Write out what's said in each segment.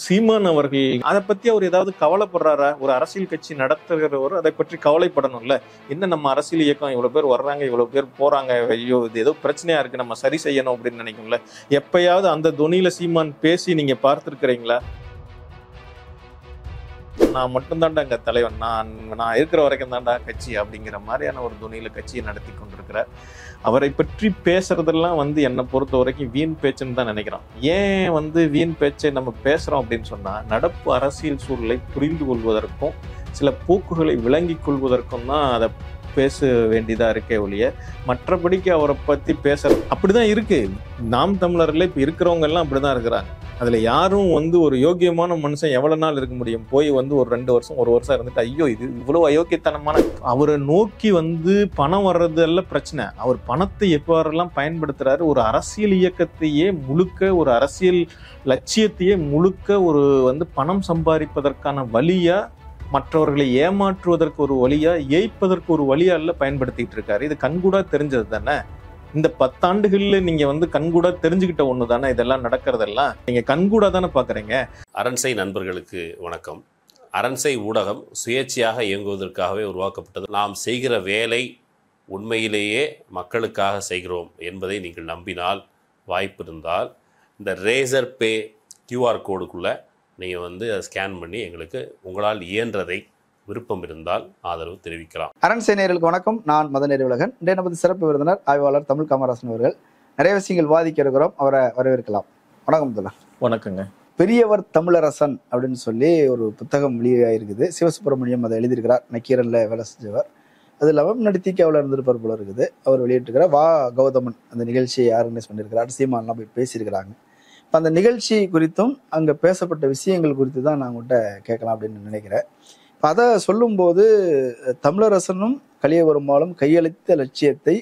சீமான் அவர்கள் அதை பத்தி அவர் ஏதாவது கவலைப்படுறாரா? ஒரு அரசியல் கட்சி நடத்துகிறவர் அதை பற்றி கவலைப்படணும்ல. என்ன நம்ம அரசியல் இயக்கம் இவ்வளவு பேர் வர்றாங்க, இவ்வளவு பேர் போறாங்க, ஐயோ இது ஏதோ பிரச்சனையா இருக்கு, நம்ம சரி செய்யணும் அப்படின்னு நினைக்கும்ல. எப்பயாவது அந்த தொனியில சீமான் பேசி நீங்க பார்த்திருக்கிறீங்களா? நான் மட்டும்தான்டா எங்க தலைவன், நான் இருக்கிற வரைக்கும் தான்டா கட்சி அப்படிங்கிற மாதிரியான ஒரு துணியில கட்சியை நடத்தி கொண்டிருக்கிறார். அவரை பற்றி பேசுறதெல்லாம் என்னை பொறுத்த வரைக்கும் வீண் பேச்சுன்னு தான் நினைக்கிறோம். ஏன் வீண் பேச்சை நம்ம பேசுறோம் அப்படின்னு சொன்னா, நடப்பு அரசியல் சூழலை புரிந்து கொள்வதற்கும் சில போக்குகளை விளங்கி கொள்வதற்கும் தான் அதை பேச வேண்டியதா இருக்கே ஒழிய, மற்றபடிக்கு அவரை பத்தி பேசுறது அப்படிதான் இருக்கு. நாம் தமிழர்ல இப்ப இருக்கிறவங்க எல்லாம் அப்படிதான் இருக்கிறாங்க. அதுல யாரும் ஒரு யோக்கியமான மனுஷன் எவ்வளவு நாள் இருக்க முடியும்? போய் ஒரு 2 வருஷம் 1 வருஷம் இருந்துட்டு ஐயோ இது இவ்வளவு அயோக்கியத்தனமான, அவரை நோக்கி பணம் வர்றது எல்லாம் பிரச்சனை. அவர் பணத்தை எவ்வாறெல்லாம் பயன்படுத்துறாரு, ஒரு அரசியல் இயக்கத்தையே முழுக்க, ஒரு அரசியல் லட்சியத்தையே முழுக்க ஒரு பணம் சம்பாதிப்பதற்கான வழியா, மற்றவர்களை ஏமாற்றுவதற்கு ஒரு வழியா, ஏய்ப்பதற்கு ஒரு வழியா எல்லாம் பயன்படுத்திட்டு இருக்காரு. இது கண்கூடா தெரிஞ்சது தானே. இந்த 10 ஆண்டுகள்ல நீங்க கண்கூடா தெரிஞ்சுக்கிட்ட ஒண்ணு தானே இதெல்லாம் நடக்கிறதெல்லாம். நீங்க கண்கூடா தானே பாக்குறீங்க. அரண்சை நண்பர்களுக்கு வணக்கம். அரண்சை ஊடகம் சுயேட்சையாக இயங்குவதற்காகவே உருவாக்கப்பட்டது. நாம் செய்கிற வேலை உண்மையிலேயே மக்களுக்காக செய்கிறோம் என்பதை நீங்கள் நம்பினால், வாய்ப்பு இருந்தால் இந்த ரேசர் பே கியூஆர் கோடுக்குள்ளே நீங்கள் அதை ஸ்கேன் பண்ணி எங்களுக்கு உங்களால் இயன்றதை விருப்பம் இருந்தால் ஆதரவு தெரிவிக்கலாம். அரண்சை நேயர்களுக்கு வணக்கம். நான் மதநேரி உலகன். இன்றைய நமது சிறப்பு விருந்தினர் ஆய்வாளர் தமிழ் காமராசன் அவர்கள். நிறைய விஷயங்கள் வாதிக்க இருக்கிறோம், அவரை வரவேற்கலாம். வணக்கம் தோழா. வணக்கங்க. பெரியவர் தமிழரசன் அப்படின்னு சொல்லி ஒரு புத்தகம் வெளியாகிருக்குது. சிவசுப்பிரமணியம் அதை எழுதியிருக்கிறார். நக்கீரன்ல வேலை செஞ்சவர். அது இல்லாமல் நடித்திக்காவில் இருந்திருப்பார் போல இருக்குது. அவர் வெளியிட்டிருக்கிறார். வா கௌதமன் அந்த நிகழ்ச்சியை ஆர்கனைஸ் பண்ணியிருக்கிறார். சீமான்லாம் போய் பேசியிருக்கிறாங்க. இப்போ அந்த நிகழ்ச்சி குறித்தும் அங்கே பேசப்பட்ட விஷயங்கள் குறித்து தான் நான் உங்கள்கிட்ட கேட்கலாம் அப்படின்னு நினைக்கிறேன். இப்போ அதை சொல்லும்போது, தமிழரசனும் கலியபெருமாளும் கையளித்த லட்சியத்தை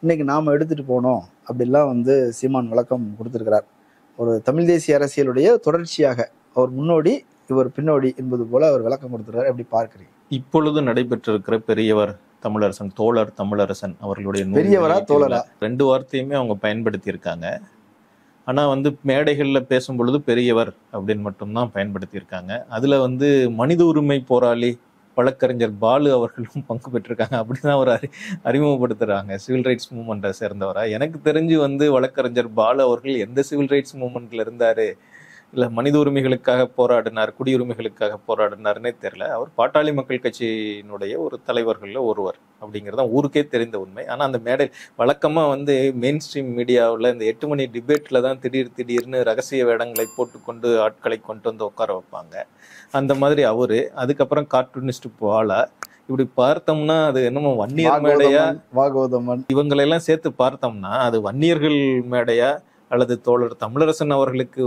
இன்னைக்கு நாம் எடுத்துகிட்டு போனோம் அப்படிலாம் சீமான் விளக்கம் கொடுத்துருக்கிறார். ஒரு தமிழ் தேசிய அரசியலுடைய தொடர்ச்சியாக அவர் முன்னோடி, இவர் பின்னோடி என்பது போல அவர் விளக்கம் கொடுத்துருக்காரு. எப்படி பார்க்குறீங்க? இப்பொழுது நடைபெற்றிருக்கிற பெரியவர் தமிழரசன், தோழர் தமிழரசன் அவர்களுடைய பெரியவரா தோழரா 2 வார்த்தையுமே அவங்க பயன்படுத்தி இருக்காங்க. ஆனா மேடைகள்ல பேசும் பொழுது பெரியவர் அப்படின்னு மட்டும்தான் பயன்படுத்தியிருக்காங்க. அதுல மனித உரிமை போராளி வழக்கறிஞர் பாலு அவர்களும் பங்கு பெற்றிருக்காங்க. அப்படிதான் அவர் அறிமுகப்படுத்துறாங்க. Civil rights மூவ்மெண்ட்டை சேர்ந்தவரா? எனக்கு தெரிஞ்சு வழக்கறிஞர் பாலு அவர்கள் எந்த சிவில் ரைட்ஸ் மூவ்மெண்ட்ல இருந்தாரு, இல்ல மனித உரிமைகளுக்காக போராடினார், குடியுரிமைகளுக்காக போராடினார்னே தெரியல. அவர் பாட்டாளி மக்கள் கட்சியினுடைய ஒரு தலைவர்கள்ல ஒருவர் அப்படிங்கிறதான் ஊருக்கே தெரிந்த உண்மை. ஆனா அந்த மேடை வழக்கமா மெயின் ஸ்ட்ரீம் மீடியாவில் இந்த 8 மணி டிபேட்ல தான் திடீர்னு ரகசிய வேடங்களை போட்டுக்கொண்டு ஆட்களை கொண்டு உட்கார வைப்பாங்க. அந்த மாதிரி அவரு, அதுக்கப்புறம் கார்ட்டூனிஸ்ட் பாலா, இப்படி பார்த்தோம்னா அது என்னமோ வன்னியர் மேடையா, வாகோதமன் இவங்களெல்லாம் சேர்த்து பார்த்தோம்னா அது வன்னியர்கள் மேடையா அல்லது தோழர் தமிழரசன் அவர்களுக்கு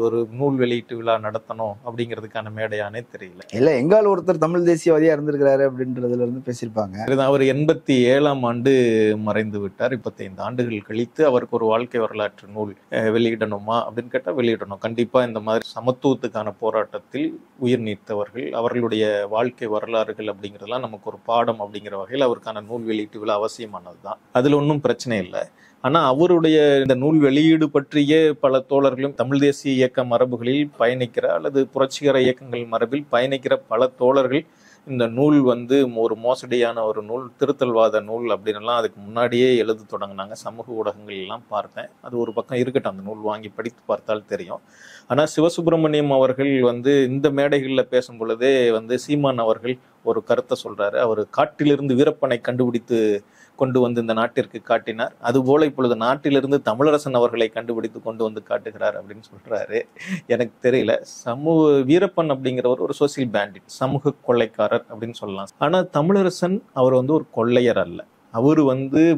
ஒரு நூல் வெளியீட்டு விழா நடத்தணும் அப்படிங்கிறதுக்கான மேடையானே தெரியல. இல்ல, எங்கால் ஒருத்தர் தமிழ் தேசியவாதியா இருந்திருக்கிறாரு அப்படின்றதுல பேசியிருப்பாங்க. அவர் 87ஆம் ஆண்டு மறைந்து விட்டார். 25 ஆண்டுகள் கழித்து அவருக்கு ஒரு வாழ்க்கை வரலாற்று நூல் வெளியிடணுமா அப்படின்னு கேட்டா வெளியிடணும். கண்டிப்பா இந்த மாதிரி சமத்துவத்துக்கான போராட்டத்தில் உயிர் நீத்தவர்கள், அவர்களுடைய வாழ்க்கை வரலாறுகள் அப்படிங்கிறதுலாம் நமக்கு ஒரு பாடம் அப்படிங்கிற வகையில் அவருக்கான நூல் வெளியீட்டு விழா அவசியமானதுதான். அதுல ஒன்றும் பிரச்சனை இல்லை. ஆனா அவருடைய இந்த நூல் வெளியீடு பற்றிய பல தோழர்களும் தமிழ் தேசிய இயக்க மரபுகளில் பயணிக்கிற அல்லது புரட்சிகர இயக்கங்கள் மரபில் பயணிக்கிற பல தோழர்கள் இந்த நூல் ஒரு மோசடியான ஒரு நூல், திருத்தல்வாத நூல் அப்படின்லாம் அதுக்கு முன்னாடியே எழுத தொடங்கினாங்க. சமூக ஊடகங்கள் எல்லாம் பார்த்தேன். அது ஒரு பக்கம் இருக்கட்டும், அந்த நூல் வாங்கி படித்து பார்த்தால் தெரியும். ஆனா சிவசுப்பிரமணியம் அவர்கள் இந்த மேடைகளில் பேசும் பொழுதே சீமான் அவர்கள் ஒரு கருத்தை சொல்றாரு. அவர் காட்டிலிருந்து வீரப்பனை கண்டுபிடித்து கொண்டு இந்த நாட்டிற்கு காட்டினார். அதுபோல இப்பொழுது நாட்டிலிருந்து தமிழரசன் அவர்களை கண்டுபிடித்து கொண்டு காட்டுகிறார் அப்படின்னு சொல்றாரு. எனக்கு தெரியல. வீரப்பன் அப்படிங்கிறவர் ஒரு சோசியல் பேண்டிட், சமூக கொள்ளைக்காரர் அப்படின்னு சொல்லலாம். ஆனா தமிழரசன் அவர் ஒரு கொள்ளையர் அல்ல. அவர்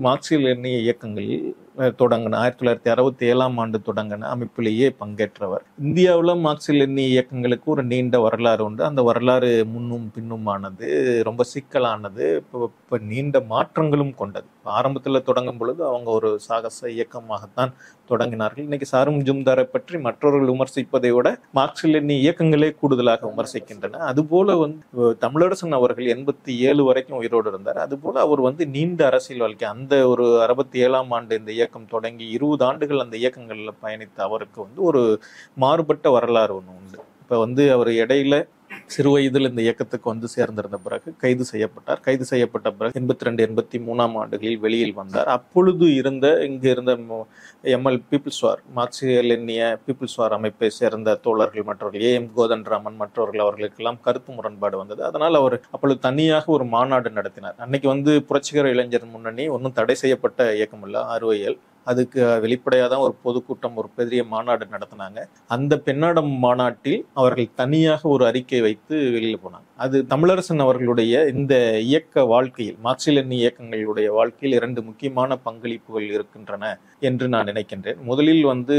மார்க்சிய லெனினிய இயக்கங்களில் தொடங்கின 1967ஆம் ஆண்டு தொடங்கின அமைப்பிலேயே பங்கேற்றவர். இந்தியாவில் மார்க்சிய லெனினிய இயக்கங்களுக்கு ஒரு நீண்ட வரலாறு உண்டு. அந்த வரலாறு முன்னும் பின்னுமானது, ரொம்ப சிக்கலானது, இப்போ நீண்ட மாற்றங்களும் கொண்டது. ஆரம்பத்தில் தொடங்கும் பொழுது அவங்க ஒரு சாகச இயக்கமாகத்தான் தொடங்கினார்கள். இன்னைக்கு சாரும் ஜும்தாரை பற்றி மற்றவர்கள் விமர்சிப்பதை விட மார்க்சிய லெனினிய இயக்கங்களே கூடுதலாக விமர்சிக்கின்றன. அதுபோல தமிழரசன் அவர்கள் 87 வரைக்கும் உயிரோடு இருந்தார். அதுபோல அவர் நீண்ட அரசியல் வாழ்க்கை, அந்த ஒரு 67ஆம் ஆண்டு இந்த இயக்கம் தொடங்கி 20 ஆண்டுகள் அந்த இயக்கங்கள்ல பயணித்த அவருக்கு வந்து ஒரு மாறுபட்ட வரலாறு ஒன்று உண்டு. இப்ப வந்து அவர் இடையில சிறு வயதில் இந்த இயக்கத்துக்கு வந்து சேர்ந்திருந்த பிறகு கைது செய்யப்பட்டார். கைது செய்யப்பட்ட பிறகு 82, 83ஆம் ஆண்டுகளில் வெளியில் வந்தார். அப்பொழுது இங்கு இருந்த எம்எல் பீப்புள்ஸ் வார், மார்க்சிய லெனிய பீப்புள்ஸ் வார் அமைப்பை சேர்ந்த தோழர்கள் மற்றவர்கள், ஏஎம் கோதண்டராமன் மற்றவர்கள், அவர்களுக்கெல்லாம் கருத்து முரண்பாடு வந்தது. அதனால் அவர் அப்பொழுது தனியாக ஒரு மாநாடு நடத்தினார். அன்னைக்கு வந்து புரட்சிகர இளைஞர் முன்னணி ஒன்றும் தடை செய்யப்பட்ட இயக்கம் இல்ல, RYL. அதுக்கு வெளிப்படையாக தான் ஒரு பொதுக்கூட்டம், ஒரு பெரிய மாநாடு நடத்தினாங்க. அந்த பெண்ணாடம் மாநாட்டில் அவர்கள் தனியாக ஒரு அறிக்கை வைத்து வெளியில் போனாங்க. அது தமிழரசன் அவர்களுடைய இந்த இயக்க வாழ்க்கையில், மார்க்சிய இயக்கங்களுடைய வாழ்க்கையில் 2 முக்கியமான பங்களிப்புகள் இருக்கின்றன என்று நான் நினைக்கின்றேன். முதலில் வந்து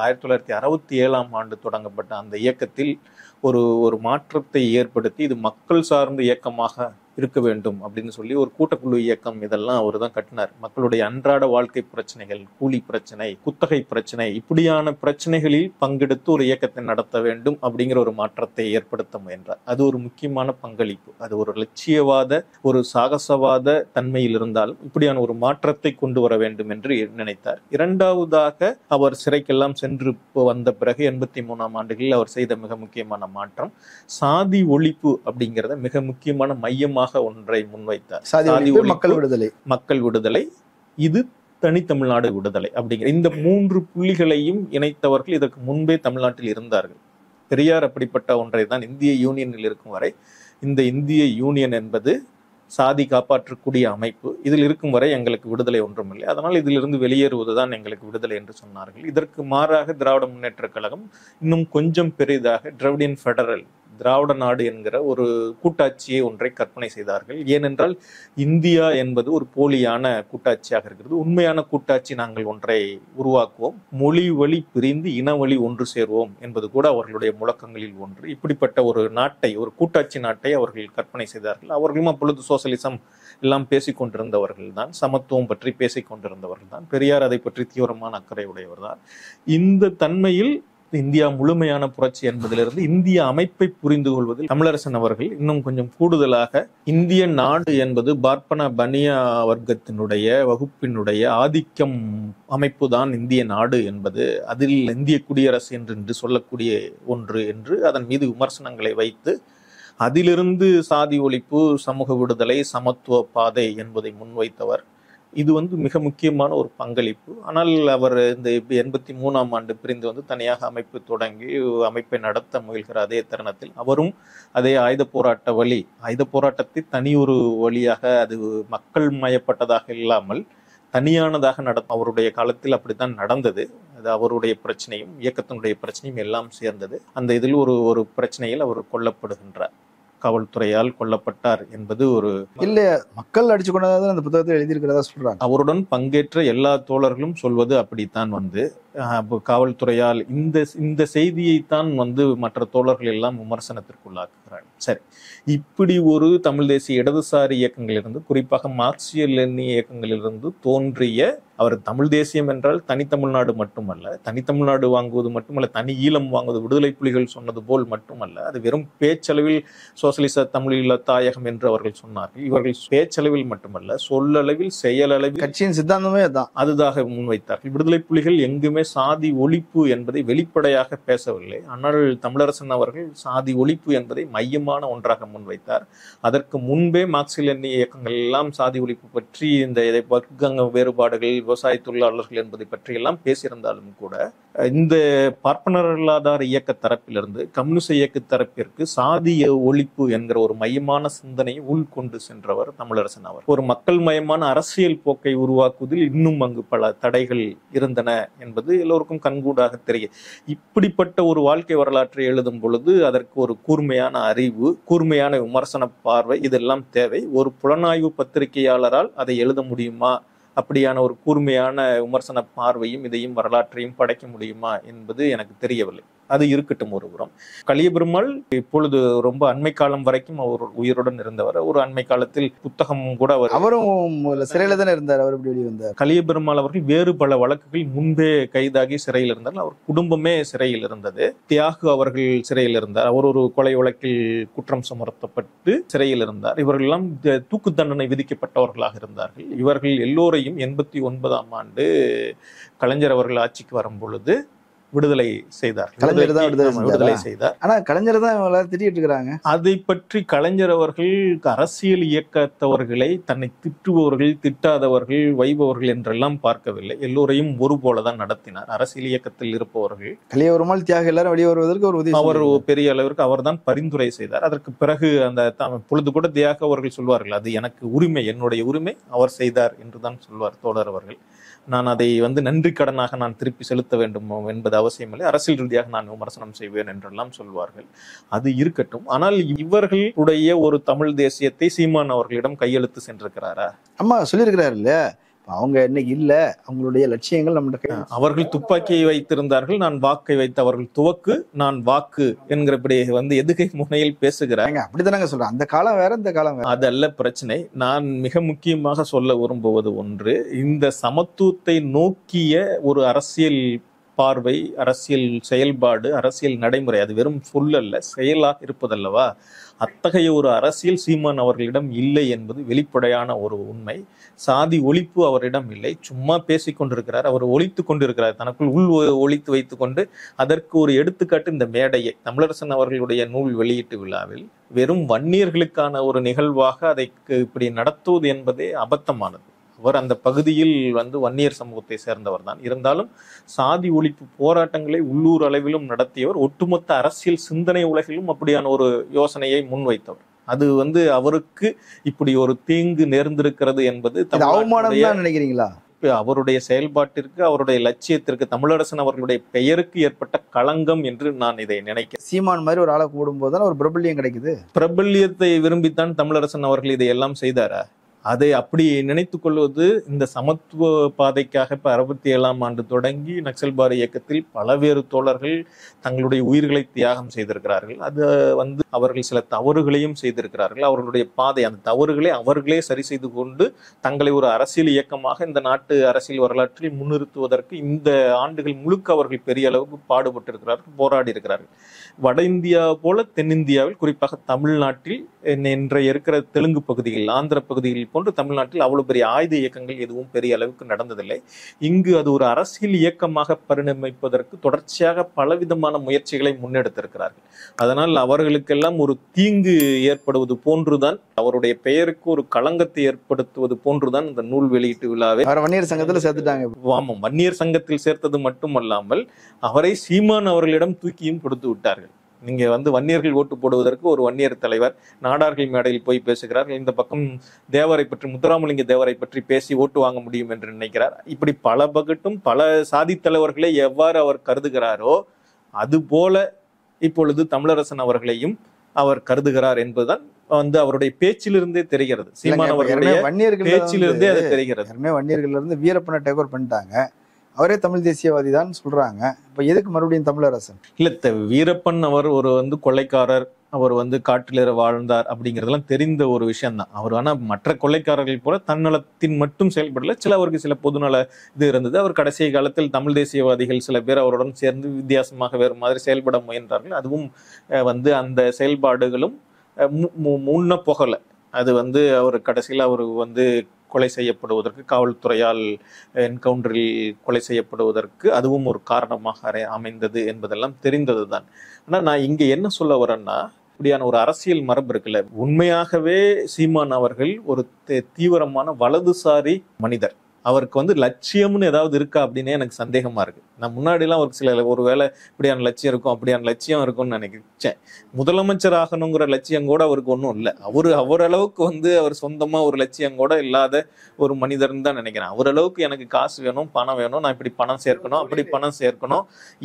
1967ஆம் ஆண்டு தொடங்கப்பட்ட அந்த இயக்கத்தில் ஒரு மாற்றத்தை ஏற்படுத்தி இது மக்கள் சார்ந்த இயக்கமாக இருக்க வேண்டும் அப்படின்னு சொல்லி ஒரு கூட்டக்குழு இயக்கம் இதெல்லாம் அவர் தான் கட்டினார். மக்களுடைய அன்றாட வாழ்க்கை பிரச்சனைகள், கூலி பிரச்சனை, குத்தகை பிரச்சனை, இப்படியான பிரச்சனைகளில் பங்கெடுத்து ஒரு இயக்கத்தை நடத்த வேண்டும் அப்படிங்கிற ஒரு மாற்றத்தை ஏற்படுத்த முயன்றார். அது ஒரு முக்கியமான பங்களிப்பு. அது ஒரு லட்சியவாத, ஒரு சாகசவாத தன்மையில் இருந்தாலும் இப்படியான ஒரு மாற்றத்தை கொண்டு வர வேண்டும் என்று நினைத்தார். இரண்டாவதாக அவர் சிறைக்கெல்லாம் சென்று வந்த பிறகு 83ஆம் ஆண்டுகளில் அவர் செய்த மிக முக்கியமான மாற்றம் சாதி ஒழிப்பு அப்படிங்கிறத மிக முக்கியமான மையமாக ஒன்றை முன்வைத்தார். சாதி ஒழிப்பு, மக்கள் விடுதலை, இது தனித்தமிழ்நாடு விடுதலை அப்படிங்கிற இந்த 3 புள்ளிகளையும் இணைத்தவர்கள் இதற்கு முன்பே தமிழ்நாட்டில் இருந்தார்கள். பெரியார் அப்படிப்பட்ட ஒன்றை தான் இந்திய யூனியனில் இருக்கும் வரை, இந்த இந்திய யூனியன் என்பது சாதி காப்பாற்றக்கூடிய அமைப்பு, இதில் இருக்கும் வரை எங்களுக்கு விடுதலை ஒன்றுமில்லை, அதனால் இதிலிருந்து வெளியேறுவதுதான் எங்களுக்கு விடுதலை என்று சொன்னார்கள். இதற்கு மாறாக திராவிட முன்னேற்ற கழகம் இன்னும் கொஞ்சம் பெரிதாக டிராவிடியன் ஃபெடரல், திராவிட நாடு என்கிற ஒரு கூட்டாட்சியை ஒன்றை கற்பனை செய்தார்கள். ஏனென்றால் இந்தியா என்பது ஒரு போலியான கூட்டாட்சியாக இருக்கிறது. உண்மையான கூட்டாட்சி நாங்கள் ஒன்றை உருவாக்குவோம், மொழி வழி பிரிந்து இன வழி ஒன்று சேர்வோம் என்பது கூட அவர்களுடைய முழக்கங்களில் ஒன்று. இப்படிப்பட்ட ஒரு நாட்டை, ஒரு கூட்டாட்சி நாட்டை அவர்கள் கற்பனை செய்தார்கள். அவர்களும் அப்பொழுது சோசலிசம் எல்லாம் பேசிக் கொண்டிருந்தவர்கள் தான், சமத்துவம் பற்றி பேசிக் கொண்டிருந்தவர்கள் தான். பெரியார் அதை பற்றி தீவிரமான அக்கறை உடையவர் தான். இந்த தன்மையில் இந்தியா முழுமையான புரட்சி என்பதிலிருந்து இந்திய அமைப்பை புரிந்து கொள்வதில் தமிழரசன் அவர்கள் இன்னும் கொஞ்சம் கூடுதலாக இந்திய நாடு என்பது பார்ப்பன பனியா வர்க்கத்தினுடைய வகுப்பினுடைய ஆதிக்கம் அமைப்பு தான் இந்திய நாடு என்பது, அதில் இந்திய குடியரசு என்று சொல்லக்கூடிய ஒன்று என்று அதன் மீது விமர்சனங்களை வைத்து அதிலிருந்து சாதி ஒழிப்பு, சமூக விடுதலை, சமத்துவ பாதை என்பதை முன்வைத்தவர். இது வந்து மிக முக்கியமான ஒரு பங்களிப்பு. ஆனால் அவர் இந்த 83ஆம் ஆண்டு பிரிந்து வந்து தனியாக அமைப்பு தொடங்கி அமைப்பை நடத்த முயல்கிற அதே தருணத்தில் அவரும் அதே ஆயுத போராட்டத்தை தனியொரு வழியாக, அது மக்கள் மயப்பட்டதாக இல்லாமல் தனியானதாக அவருடைய காலத்தில் அப்படித்தான் நடந்தது. அது அவருடைய பிரச்சனையும் இயக்கத்தினுடைய பிரச்சனையும் எல்லாம் சேர்ந்தது. அந்த இதில் ஒரு பிரச்சனையில் அவர் கொல்லப்படுகின்றார், காவல்துறையால் கொல்லப்பட்டார் என்பது ஒரு இல்லையா, மக்கள் அடிச்சு கொண்டதான் அந்த புத்தகத்தில் எழுதியிருக்கிறதா சொல்றாங்க. அவருடன் பங்கேற்ற எல்லா தோழர்களும் சொல்வது அப்படித்தான். வந்து காவல்துறையால் இந்த செய்தியைத்தான் வந்து மற்ற தோழர்கள் எல்லாம் விமர்சனத்திற்குள்ளாக்குகிறார்கள். சரி, இப்படி ஒரு தமிழ் தேசிய இடதுசாரி இயக்கங்களிலிருந்து, குறிப்பாக மார்க்சிய லெனிய இயக்கங்களிலிருந்து தோன்றிய அவர் தமிழ் தேசியம் என்றால் தனித்தமிழ்நாடு மட்டுமல்ல, தனித்தமிழ்நாடு வாங்குவது மட்டுமல்ல, தனி ஈழம் வாங்குவது விடுதலை புலிகள் சொன்னது போல் மட்டுமல்ல, அது வெறும் பேச்சளவில் சோசலிச தமிழீழ தாயகம் என்று அவர்கள் சொன்னார்கள். இவர்கள் பேச்சளவில் மட்டுமல்ல, சொல்லளவில், செயலளவில் கட்சியின் சித்தாந்தமே அதுதாக முன்வைத்தார்கள். விடுதலை புலிகள் எங்குமே சாதி ஒழிப்பு என்பதை வெளிப்படையாக பேசவில்லை. ஆனால் தமிழரசன் அவர்கள் சாதி ஒழிப்பு என்பதை மையமான ஒன்றாக முன்வைத்தார். அதற்கு முன்பே மார்க்சிய லெனிய இயக்கங்கள் எல்லாம் சாதி ஒழிப்பு பற்றி, இந்த வர்க்க வேறுபாடுகள், விவசாய தொழிலாளர்கள் என்பதை பற்றி எல்லாம் பேசியிருந்தாலும் கூட இந்த பார்ப்பனர்களாதார இயக்க தரப்பிலிருந்து கம்யூனிஸ்ட் இயக்க தரப்பிற்கு சாதிய ஒழிப்பு என்கிற ஒரு மையமான சிந்தனையை உள்கொண்டு சென்றவர் தமிழரசன் அவர். ஒரு மக்கள் மயமான அரசியல் போக்கை உருவாக்குவதில் இன்னும் அங்கு பல தடைகள் இருந்தன என்பது எல்லோருக்கும் கண்கூடாக தெரியும். இப்படிப்பட்ட ஒரு வாழ்க்கை வரலாற்றை எழுதும் பொழுது அதற்கு ஒரு கூர்மையான அறிவு, கூர்மையான விமர்சன பார்வை இதெல்லாம் தேவை. ஒரு புலனாய்வு பத்திரிகையாளரால் அதை எழுத முடியுமா, அப்படியான ஒரு கூர்மையான விமர்சன பார்வையும் இதையும் வரலாற்றையும் படைக்க முடியுமா என்பது எனக்கு தெரியவில்லை. அது இருக்கட்டும் ஒரு புறம். கலியபெருமாள் இப்பொழுது ரொம்ப அண்மை காலம் வரைக்கும் அவர் உயிருடன் இருந்தவர். ஒரு அண்மை காலத்தில் புத்தகம் கூட அவரும் சிறையில தானே இருந்தார். அவர் எப்படி வெளியே வந்தார்? கலியபெருமாள் அவர்கள் வேறு பல வழக்குகள் முன்பே கைதாகி சிறையில் இருந்தார். அவர் குடும்பமே சிறையில் இருந்தது. தியாகு அவர்கள் சிறையில் இருந்தார். அவர் ஒரு கொலை வழக்கில் குற்றம் சுமத்தப்பட்டு சிறையில் இருந்தார். இவர்கள் எல்லாம் தூக்கு தண்டனை விதிக்கப்பட்டவர்களாக இருந்தார்கள். இவர்கள் எல்லோரையும் 89ஆம் ஆண்டு கலைஞர் அவர்கள் ஆட்சிக்கு வரும் பொழுது விடுதலை செய்தார். கலைஞர் தான் விடுதலை செய்தார். ஆனா கலைஞர் தான் எல்லாரும் திட்டிட்டு இருக்காங்க. அதை பற்றி கலைஞர் அவர்கள் அரசியல் இயக்கத்தவர்களை தன்னை திட்டுபவர்கள், திட்டாதவர்கள், வைபவர்கள் என்றெல்லாம் பார்க்கவில்லை. எல்லோரையும் ஒரு போலதான் நடத்தினார். அரசியல் இயக்கத்தில் இருப்பவர்கள் கலியபெருமாள் தியாக எல்லாரும் வெளியே வருவதற்கு ஒரு உதவி அவர் பெரிய அளவிற்கு அவர் தான் பரிந்துரை செய்தார். அதற்கு பிறகு அந்த பொழுது கூட தியாக அவர்கள் சொல்வார்கள், அது எனக்கு உரிமை, என்னுடைய உரிமை, அவர் செய்தார் என்றுதான் சொல்வார் தோழர் அவர்கள். நான் அதை நன்றி கடனாக நான் திருப்பி செலுத்த வேண்டும் என்பது அவசியமில்லை, அரசியல் ரீதியாக நான் விமர்சனம் செய்வேன் என்றெல்லாம் சொல்வார்கள். அது இருக்கட்டும். ஆனால் இவர்களுடைய ஒரு தமிழ் தேசியத்தை சீமான் அவர்களிடம் கையெழுத்து சென்றிருக்கிறாரா? அம்மா சொல்லியிருக்கிறாரு இல்ல, அவங்க இன்னைக்கு இல்ல, அவங்களுடைய லட்சியங்கள் நம்ம அவர்கள் துப்பாக்கியை வைத்திருந்தார்கள், நான் வாக்கை வைத்து அவர்கள் துவக்கு, நான் வாக்கு என்கிறபடி எதுகை முனையில் பேசுகிறாங்க. அப்படித்தானங்க சொல்றேன். அந்த காலம் வேற, இந்த காலம் வேற. அதல்ல பிரச்சனை. நான் மிக முக்கியமாக சொல்ல விரும்புவது ஒன்று, இந்த சமத்துவத்தை நோக்கிய ஒரு அரசியல் பார்வை, அரசியல் செயல்பாடு, அரசியல் நடைமுறை, அது வெறும் சொல்லல்ல, செயலாக இருப்பதல்லவா? அத்தகைய ஒரு அரசியல் சீமான் அவர்களிடம் இல்லை என்பது வெளிப்படையான ஒரு உண்மை. சாதி ஒழிப்பு அவரிடம் இல்லை. சும்மா பேசிக் கொண்டிருக்கிறார். அவர் ஒழித்து கொண்டிருக்கிறார், தனக்குள் ஒழித்து வைத்துக் கொண்டு. அதற்கு ஒரு எடுத்துக்காட்டு இந்த மேடையை தமிழரசன் அவர்களுடைய நூல் வெளியீட்டு விழாவில் வெறும் வன்னியர்களுக்கான ஒரு நிகழ்வாக அதை இப்படி நடத்துவது என்பதே அபத்தமானது. அவர் அந்த பகுதியில் வன்னியர் சமூகத்தை சேர்ந்தவர் தான். இருந்தாலும் சாதி ஒழிப்பு போராட்டங்களை உள்ளூர் அளவிலும் நடத்தியவர். ஒட்டுமொத்த அரசியல் சிந்தனை உலகிலும் அப்படியான ஒரு யோசனையை முன்வைத்தவர். அது அவருக்கு இப்படி ஒரு தீங்கு நேர்ந்திருக்கிறது என்பது அவமானம் தான் நினைக்கிறீங்களா? அவருடைய செயல்பாட்டிற்கு, அவருடைய லட்சியத்திற்கு, தமிழரசன் அவர்களுடைய பெயருக்கு ஏற்பட்ட களங்கம் என்று நான் இதை நினைக்கிறேன். சீமான் மாதிரி ஒரு ஆளை கூடும்போது தான் ஒரு பிரபல்யம் கிடைக்குது. பிரபல்யத்தை விரும்பித்தான் தமிழரசன் அவர்கள் இதை எல்லாம் செய்தாரா? அதை அப்படி நினைத்துக் கொள்வது இந்த சமத்துவ பாதைக்காக இப்ப 67ஆம் ஆண்டு தொடங்கி நக்சல்பாரி இயக்கத்தில் பலவேறு தோழர்கள் தங்களுடைய உயிர்களை தியாகம் செய்திருக்கிறார்கள். அது அவர்கள் சில தவறுகளையும் செய்திருக்கிறார்கள். அவர்களுடைய பாதை, அந்த தவறுகளை அவர்களே சரி செய்து கொண்டு தங்களை ஒரு அரசியல் இயக்கமாக இந்த நாட்டு அரசியல் வரலாற்றில் முன்னிறுத்துவதற்கு இந்த ஆண்டுகள் முழுக்க அவர்கள் பெரிய அளவுக்கு பாடுபட்டிருக்கிறார்கள், போராடி இருக்கிறார்கள். வட இந்தியா போல தென்னிந்தியாவில், குறிப்பாக தமிழ்நாட்டில், இன்றைய இருக்கிற தெலுங்கு பகுதியில், ஆந்திர பகுதியில் போன்று தமிழ்நாட்டில் அவ்வளவு பெரிய ஆயுத இயக்கங்கள் எதுவும் பெரிய அளவுக்கு நடந்ததில்லை. இங்கு அது ஒரு அரசியல் இயக்கமாக பரிணமிப்பதற்கு தொடர்ச்சியாக பலவிதமான முயற்சிகளை முன்னெடுத்திருக்கிறார்கள். அதனால் அவர்களுக்கெல்லாம் ஒரு தீங்கு ஏற்படுவது போன்றுதான், அவருடைய பெயருக்கு ஒரு களங்கத்தை ஏற்படுத்துவது போன்றுதான் இந்த நூல் வெளியீட்டு விழாவை வன்னியர் சங்கத்தில் சேர்த்துட்டாங்க. ஆமாம், வன்னியர் சங்கத்தில் சேர்த்தது மட்டுமல்லாமல் அவரை சீமான் அவர்களிடம் தூக்கியும் கொடுத்து விட்டார்கள். நீங்க வன்னியர்கள் ஓட்டு போடுவதற்கு ஒரு வன்னியர் தலைவர் நாடார்கள் மேடையில் போய் பேசுகிறார். இந்த பக்கம் தேவரை பற்றி, முத்துராமலிங்க தேவரை பற்றி பேசி ஓட்டு வாங்க முடியும் என்று நினைக்கிறார். இப்படி பல பகட்டும் பல சாதி தலைவர்களை எவ்வாறு அவர் கருதுகிறாரோ அது போல இப்பொழுது தமிழரசன் அவர்களையும் அவர் கருதுகிறார் என்பதுதான் அவருடைய பேச்சிலிருந்தே தெரிகிறது. சீமான் அவர்களுடைய பேச்சிலிருந்தே அது தெரிகிறது. வன்னியர்கள் இருந்து வீரப்பனை டேக்கோர் பண்ணிட்டாங்க. அவரே தமிழ் தேசியவாதி தான் சொல்றாங்க. இப்ப எதுக்கு மறுபடியும் தமிழரசன்? இல்ல, வீரப்பன் அவர் ஒரு கொள்ளைக்காரர், அவர் காட்டிலேற வாழ்ந்தார் அப்படிங்கிறதெல்லாம் தெரிந்த ஒரு விஷயம் தான். அவர் ஆனா மற்ற கொள்ளைக்காரர்கள் போல தன்னலத்தின் மட்டும் செயல்படல. அவருக்கு சில பொதுநல இது இருந்தது. அவர் கடைசி காலத்தில் தமிழ் தேசியவாதிகள் சில பேர் அவருடன் சேர்ந்து வித்தியாசமாக வேறு மாதிரி செயல்பட முயன்றார்கள். அதுவும் அந்த செயல்பாடுகளும் முன்ன போகல. அது அவர் கடைசியில் அவர் கொலை செய்யப்படுவதற்கு, காவல்துறையால் என்கவுண்டரில் கொலை செய்யப்படுவதற்கு அதுவும் ஒரு காரணமாக அமைந்தது என்பதெல்லாம் தெரிந்தது தான். ஆனால் நான் இங்கே என்ன சொல்ல வரேன்னா, இப்படியான ஒரு அரசியல் மரபு இருக்குல்ல, உண்மையாகவே சீமான் அவர்கள் ஒரு தீவிரமான வலதுசாரி மனிதர். அவருக்கு லட்சியம்னு ஏதாவது இருக்கா அப்படின்னு எனக்கு சந்தேகமா இருக்கு. நான் முன்னாடி எல்லாம் அவருக்கு சில ஒருவேளை இப்படியான லட்சியம் இருக்கும், அப்படியான லட்சியம் இருக்கும்னு நினைச்சேன். முதலமைச்சர் ஆகணுங்கிற லட்சியம் கூட அவருக்கு ஒன்றும் இல்லை. அவர் அளவுக்கு அவர் சொந்தமா ஒரு லட்சியம் கூட இல்லாத ஒரு மனிதர்னு தான் நினைக்கிறேன். அவர் அளவுக்கு எனக்கு காசு வேணும், பணம் வேணும், நான் இப்படி பணம் சேர்க்கணும், அப்படி பணம் சேர்க்கணும்,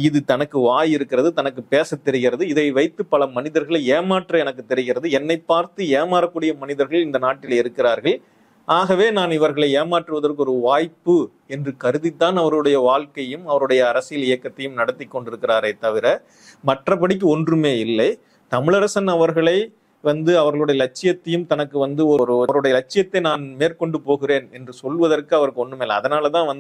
இது தனக்கு வாய் இருக்கிறது, தனக்கு பேச தெரிகிறது, இதை வைத்து பல மனிதர்களை ஏமாற்ற எனக்கு தெரிகிறது, என்னை பார்த்து ஏமாறக்கூடிய மனிதர்கள் இந்த நாட்டில் இருக்கிறார்கள், ஆகவே நான் இவர்களை ஏமாற்றுவதற்கு ஒரு வாய்ப்பு என்று கருதித்தான் அவருடைய வாழ்க்கையும் அவருடைய அரசியல் இயக்கத்தையும் நடத்தி கொண்டிருக்கிறாரே தவிர மற்றபடிக்கு ஒன்றுமே இல்லை. தமிழரசன் அவர்களை அவர்களுடைய லட்சியத்தையும் தனக்கு அவருடைய லட்சியத்தை நான் மேற்கொண்டு போகிறேன் என்று சொல்வதற்கு அவருக்கு ஒண்ணுமே இல்லை. அதனாலதான்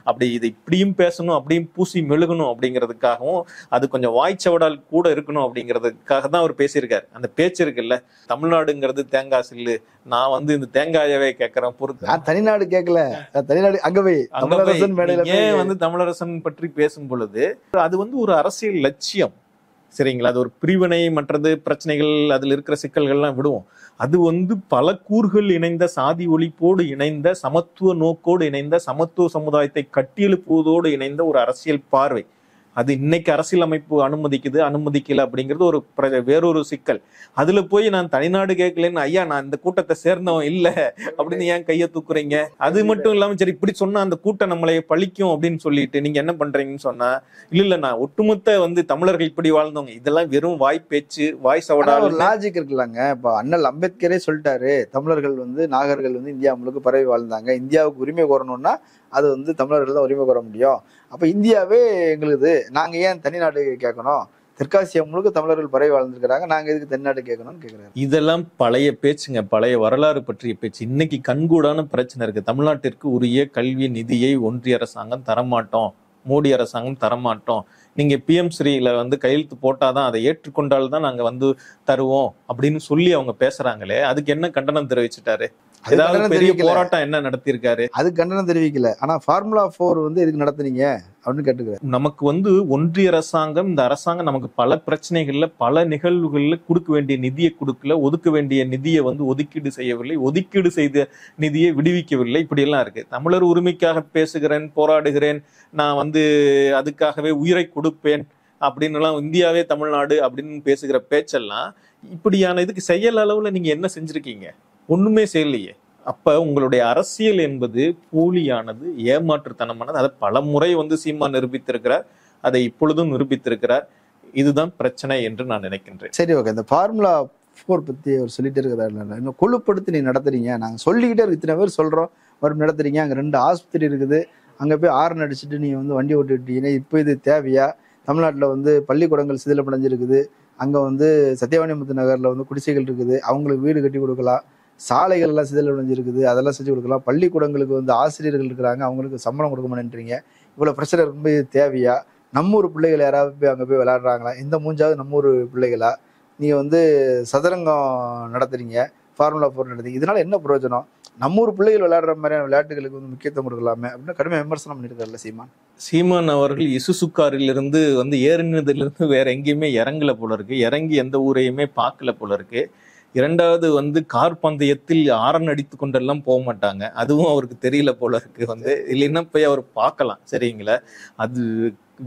அப்படி இதை இப்படியும் பேசணும் அப்படியும் பூசி மெழுகணும் அப்படிங்கிறதுக்காகவும் அது கொஞ்சம் வாய்ச்சவடால் கூட இருக்கணும் அப்படிங்கிறதுக்காக தான் அவர் பேசியிருக்காரு. அந்த பேச்சு இருக்குல்ல, தமிழ்நாடுங்கிறது தேங்காய் சில்லு, நான் இந்த தேங்காயவே கேட்கிறேன் பொறுத்து, நான் தனிநாடு கேட்கல, தனிநாடு அங்கவே ஏன் தமிழரசன் பற்றி பேசும் பொழுது அது ஒரு அரசியல் லட்சியம், சரிங்களா? அது ஒரு பிரிவினை, மற்றது பிரச்சனைகள், அதுல இருக்கிற சிக்கல்கள்லாம் விடுவோம். அது பல கூறுகள் இணைந்த, சாதி ஒழிப்போடு இணைந்த, சமத்துவ நோக்கோடு இணைந்த, சமத்துவ சமுதாயத்தை கட்டியெழுப்புவதோடு இணைந்த ஒரு அரசியல் பார்வை. அது இன்னைக்கு அரசியல் அமைப்பு அனுமதிக்கல அப்படிங்கிறது வேறொரு சிக்கல். அதுல போய் நான் தனிநாடு கேட்கலன்னு, ஐயா நான் இந்த கூட்டத்தை சேர்ந்தவன் இல்ல அப்படின்னு ஏன் கையை தூக்குறீங்க? அது மட்டும் இல்லாம சரி இப்படி சொன்னா அந்த கூட்டம் நம்மளை பழிக்கும் அப்படின்னு சொல்லிட்டு நீங்க என்ன பண்றீங்கன்னு சொன்னா, இல்ல நான் ஒட்டுமொத்த தமிழர்கள் இப்படி வாழ்ந்தவங்க, இதெல்லாம் வெறும் வாய் பேச்சு, வாய் சவடா. ஒரு லாஜிக் இருக்குல்லங்க. இப்ப அண்ணல் அம்பேத்கரே சொல்லிட்டாரு, தமிழர்கள் நாகர்கள் இந்தியா முழுக்க பரவி வாழ்ந்தாங்க, இந்தியாவுக்கு உரிமை கோரணும்னா அது தமிழர்கள் தான் உரிமை கோர முடியும். அப்ப இந்தியாவே எங்களுக்கு, நாங்க ஏன் தனிநாடு கேட்கணும்? தெற்காசியா முழுக்க தமிழர்கள் பரவி வாழ்ந்துருக்கிறாங்க, நாங்க எதுக்கு தனிநாடு கேட்கணும்னு கேட்கிறாரு. இதெல்லாம் பழைய பேச்சுங்க, பழைய வரலாறு பற்றிய பேச்சு. இன்னைக்கு கண்கூடான பிரச்சனை இருக்கு. தமிழ்நாட்டிற்கு உரிய கல்வி நிதியை ஒன்றிய அரசாங்கம் தரமாட்டோம், மோடி அரசாங்கம் தரமாட்டோம், நீங்க பிஎம் ஸ்ரீல கையெழுத்து போட்டாதான், அதை ஏற்றுக்கொண்டால்தான் நாங்க தருவோம் அப்படின்னு சொல்லி அவங்க பேசுறாங்களே, அதுக்கு என்ன கண்டனம் தெரிவிச்சுட்டாரு? ஏதாவது பெரிய போராட்டம் என்ன நடத்திருக்காரு? அது கண்டனம் தெரிவிக்கல. ஆனா ஃபார்முலா 4 எதுக்கு நடத்துனீங்க அப்படின்னு கேட்டுக்கிறாரு. நமக்கு ஒன்றிய அரசாங்கம், இந்த அரசாங்கம் நமக்கு பல பிரச்சனைகள்ல, பல நிகழ்வுகள்ல கொடுக்க வேண்டிய நிதியை கொடுக்கல, ஒதுக்க வேண்டிய நிதியை ஒதுக்கீடு செய்யவில்லை, ஒதுக்கீடு செய்த நிதியை விடுவிக்கவில்லை, இப்படி எல்லாம் இருக்கு. தமிழர் உரிமைக்காக பேசுகிறேன், போராடுகிறேன், நான் அதுக்காகவே உயிரை கொடுப்பேன் அப்படின்னு எல்லாம், இந்தியாவே தமிழ்நாடு அப்படின்னு பேசுகிற பேச்செல்லாம் இப்படியான இதுக்கு செயல் அளவுல நீங்க என்ன செஞ்சிருக்கீங்க? ஒண்ணுமே செய்யலையே. அப்ப உங்களுடைய அரசியல் என்பது போலியானது, ஏமாற்றுத்தனமானது. அதை பல முறை சீமான் நிரூபித்திருக்கிறார், அதை இப்பொழுதும் நிரூபித்திருக்கிறார். இதுதான் பிரச்சனை என்று நான் நினைக்கின்றேன். சரி, ஓகே. இந்த ஃபார்முலா 4 பத்தி அவர் சொல்லிட்டு இருக்கிறாரு, இன்னும் கொழுப்படுத்தி நீ நடத்துறீங்க, நாங்க சொல்லிக்கிட்டே இருக்கு, இத்தனை பேர் சொல்றோம், மறுபடியும் நடத்துறீங்க. அங்க 2 ஆஸ்பத்திரி இருக்குது, அங்க போய் ஆரன் அடிச்சுட்டு நீ வண்டி ஓட்டிட்டீங்கன்னா இப்போ இது தேவையா? தமிழ்நாட்டுல பள்ளிக்கூடங்கள் சிதிலமடைஞ்சிருக்குது, அங்க சத்தியவாணிமுத்து நகர்ல குடிசைகள் இருக்குது, அவங்களுக்கு வீடு கட்டி கொடுக்கலாம், சாலைகள் எல்லாம் சிதிலடைஞ்சிருக்குது, அதெல்லாம் செஞ்சு கொடுக்கலாம், பள்ளிக்கூடங்களுக்கு ஆசிரியர்கள் இருக்கிறாங்க, அவங்களுக்கு சம்பளம் கொடுக்க மாட்டேன்றீங்க, இவ்வளவு பிரச்சனை இருக்கும்போது இது தேவையா? நம்ம ஊர் பிள்ளைகள் யாராவது போய் அங்க போய் விளையாடுறாங்களா? இந்த மூஞ்சாவது நம்ம ஊர் பிள்ளைகளா? நீங்க சதுரங்கம் நடத்துறீங்க, ஃபார்முலா 4 நடத்துறீங்க, இதனால என்ன பிரயோஜனம்? நம்ம ஊர் பிள்ளைகள் விளையாடுற மாதிரியான விளையாட்டுகளுக்கு முக்கியத்துவம் கொடுக்கலாமே அப்படின்னு கடுமையாக விமர்சனம் பண்ணிருக்காருல்ல சீமான் அவர்கள். இசுசுக்காரிலிருந்து ஏறினதிலிருந்து வேற எங்கேயுமே இறங்கல போல இருக்கு, இறங்கி எந்த ஊரையுமே பார்க்கல போல இருக்கு. இரண்டாவது கார் பந்தயத்தில் ஆரன் அடித்து கொண்டெல்லாம் போக மாட்டாங்க, அதுவும் அவருக்கு தெரியல போல இருக்கு. இல்லைன்னா போய் அவர் பார்க்கலாம், சரிங்களா? அது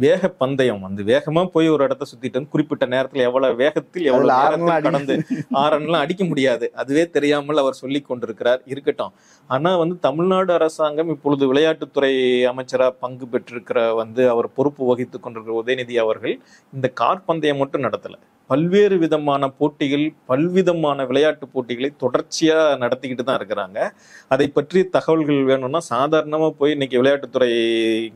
வேக பந்தயம், வேகமா போய் ஒரு இடத்த சுத்திட்டு குறிப்பிட்ட நேரத்துல எவ்வளவு வேகத்தில் எவ்வளவு கடந்து ஆரன்லாம் அடிக்க முடியாது, அதுவே தெரியாமல் அவர் சொல்லி கொண்டிருக்கிறார். இருக்கட்டும். ஆனா தமிழ்நாடு அரசாங்கம் இப்பொழுது விளையாட்டுத்துறை அமைச்சரா பங்கு பெற்றிருக்கிற அவர் பொறுப்பு வகித்துக் கொண்டிருக்கிற உதயநிதி அவர்கள் இந்த கார் பந்தயம் மட்டும் நடத்தல, பல்வேறு விதமான போட்டிகள், பல்விதமான விளையாட்டு போட்டிகளை தொடர்ச்சியா நடத்திக்கிட்டு தான் இருக்கிறாங்க. அதை பற்றி தகவல்கள் வேணும்னா சாதாரணமா போய் இன்னைக்கு விளையாட்டுத்துறை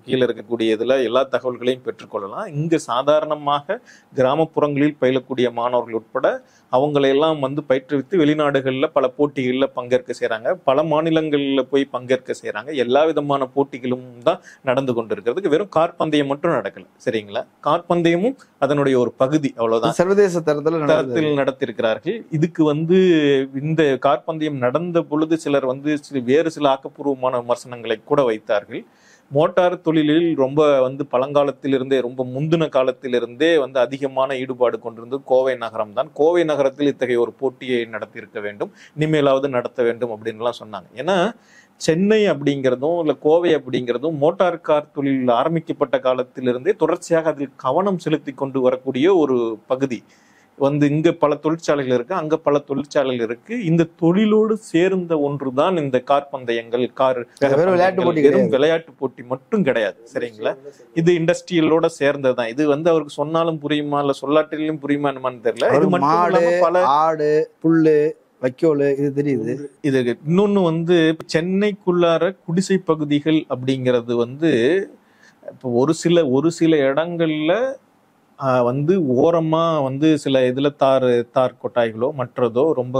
கீழே இருக்கக்கூடிய இதுல எல்லா தகவல்களையும் பெற்றுக்கொள்ளலாம். இங்க சாதாரணமாக கிராமப்புறங்களில் பயிலக்கூடிய மாணவர்கள் உட்பட அவங்களையெல்லாம் பயிற்றுவித்து வெளிநாடுகள்ல பல போட்டிகள்ல பங்கேற்க செய்யறாங்க, பல மாநிலங்கள்ல போய் பங்கேற்க செய்யறாங்க. எல்லா விதமான போட்டிகளும் தான் நடந்து கொண்டிருக்கிறதுக்கு, வெறும் கார் பந்தயம் மட்டும் நடக்கல, சரிங்களா? கார் பந்தயமும் அதனுடைய ஒரு பகுதி, அவ்வளவுதான். சர்வதேச தரத்தில் நடத்திருக்கிறார்கள். இதுக்கு இந்த கார் பந்தயம் நடந்த பொழுது சிலர் வேறு சில ஆக்கப்பூர்வமான விமர்சனங்களை கூட வைத்தார்கள். மோட்டார் தொழிலில் ரொம்ப பழங்காலத்திலிருந்தே, ரொம்ப முந்தின காலத்திலிருந்தே அதிகமான ஈடுபாடு கொண்டிருந்தது கோவை நகரம் தான். கோவை நகரத்தில் இத்தகைய ஒரு போட்டியை நடத்தியிருக்க வேண்டும், இனிமேலாவது நடத்த வேண்டும் அப்படின்லாம் சொன்னாங்க. ஏன்னா சென்னை அப்படிங்கிறதும் இல்ல கோவை அப்படிங்கிறதும் மோட்டார் கார் தொழில் ஆரம்பிக்கப்பட்ட காலத்திலிருந்தே தொடர்ச்சியாக அதில் கவனம் செலுத்தி கொண்டு வரக்கூடிய ஒரு பகுதி. இங்க பல தொழிற்சாலைகள் இருக்கு, அங்க பல தொழிற்சாலைகள் இருக்கு. இந்த தொழிலோடு சேர்ந்த ஒன்றுதான் இந்த கார் பந்தயங்கள், விளையாட்டு போட்டி மட்டும் கிடையாது, சரிங்களா? இது இண்டஸ்ட்ரியலோட சேர்ந்ததுதான். இது அவருக்கு சொன்னாலும் புரியுமா இல்ல சொல்லாட்டிலும் புரியுமா என்னமான்னு தெரியல. இது மட்டும் பல ஆடு, புல்லு, வைக்கோல் இது தெரியுது. இது இன்னொன்னு வந்து சென்னைக்குள்ளார குடிசை பகுதிகள் அப்படிங்கிறது வந்து இப்போ ஒரு சில இடங்கள்ல வந்து ஓரமா வந்து சில இதுல தார் கொட்டாய்களோ மற்றதோ ரொம்ப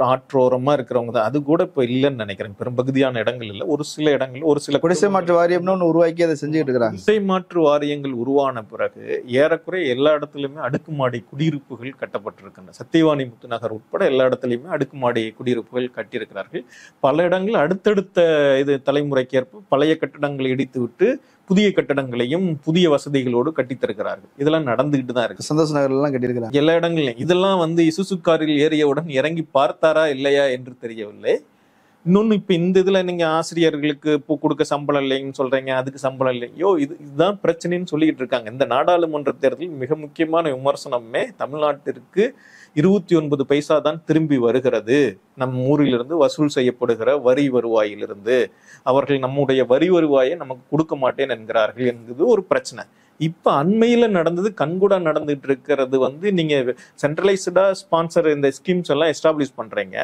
ஆற்றோரமா இருக்கிறவங்க தான். அது கூட இப்போ இல்லைன்னு நினைக்கிறேன். பெரும்பகுதியான இடங்கள் இல்லை. ஒரு சில இடங்கள் ஒரு சில குடிசை மாற்று வாரியம்னு ஒன்று உருவாக்கி அதை செஞ்சுக்கிட்டு இருக்கிறாங்க. குடிசை மாற்று வாரியங்கள் உருவான பிறகு ஏறக்குறைய எல்லா இடத்துலையுமே அடுக்குமாடி குடியிருப்புகள் கட்டப்பட்டிருக்கின்றன. சத்தியவாணி முத்துநகர் உட்பட எல்லா இடத்துலையுமே அடுக்குமாடி குடியிருப்புகள் கட்டியிருக்கிறார்கள். பல இடங்கள் அடுத்தடுத்த இது தலைமுறைக்கு ஏற்ப பழைய கட்டடங்களை இடித்து விட்டு புதிய கட்டடங்களையும் புதிய வசதிகளோடு கட்டித்திருக்கிறார்கள். இதெல்லாம் நடந்துகிட்டு தான் இருக்கு. சந்தோஷ் நகர்ல எல்லாம் கட்டியிருக்கிறாங்க. எல்லா இடங்களையும் இதெல்லாம் வந்து இசுசு காரில் ஏறியவுடன் இறங்கி பார்த்தாரா இல்லையா என்று தெரியவில்லை. இன்னொன்னு இப்ப இந்த இதுல நீங்க ஆசிரியர்களுக்கு இப்போ கொடுக்க சம்பளம் இல்லைன்னு சொல்றீங்க, அதுக்கு சம்பளம் இல்லையோ, இதுதான் பிரச்சனைன்னு சொல்லிட்டு இருக்காங்க. இந்த நாடாளுமன்ற தேர்தலில் மிக முக்கியமான விமர்சனமே தமிழ்நாட்டிற்கு 29 பைசா தான் திரும்பி வருகிறது நம் ஊரிலிருந்து வசூல் செய்யப்படுகிற வரி வருவாயிலிருந்து. அவர்கள் நம்முடைய வரி வருவாயை நமக்கு கொடுக்க மாட்டேன் என்கிறார்கள் என்பது ஒரு பிரச்சனை. இப்ப அண்மையில நடந்தது கண்கூடா நடந்துட்டு இருக்கிறது வந்து நீங்க சென்ட்ரலைஸ்டா ஸ்பான்சர் இந்த ஸ்கீம்ஸ் எல்லாம் எஸ்டாப்ளிஷ் பண்றீங்க,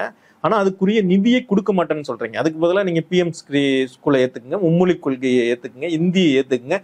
ஆனா அதுக்குரிய நிதியை கொடுக்க மாட்டேன்னு சொல்றீங்க. அதுக்கு பதிலாக நீங்க பிஎம் ஸ்கூலை ஏத்துக்குங்க, மும்மொழி கொள்கையை ஏத்துக்குங்க, இந்தியை ஏத்துக்குங்க,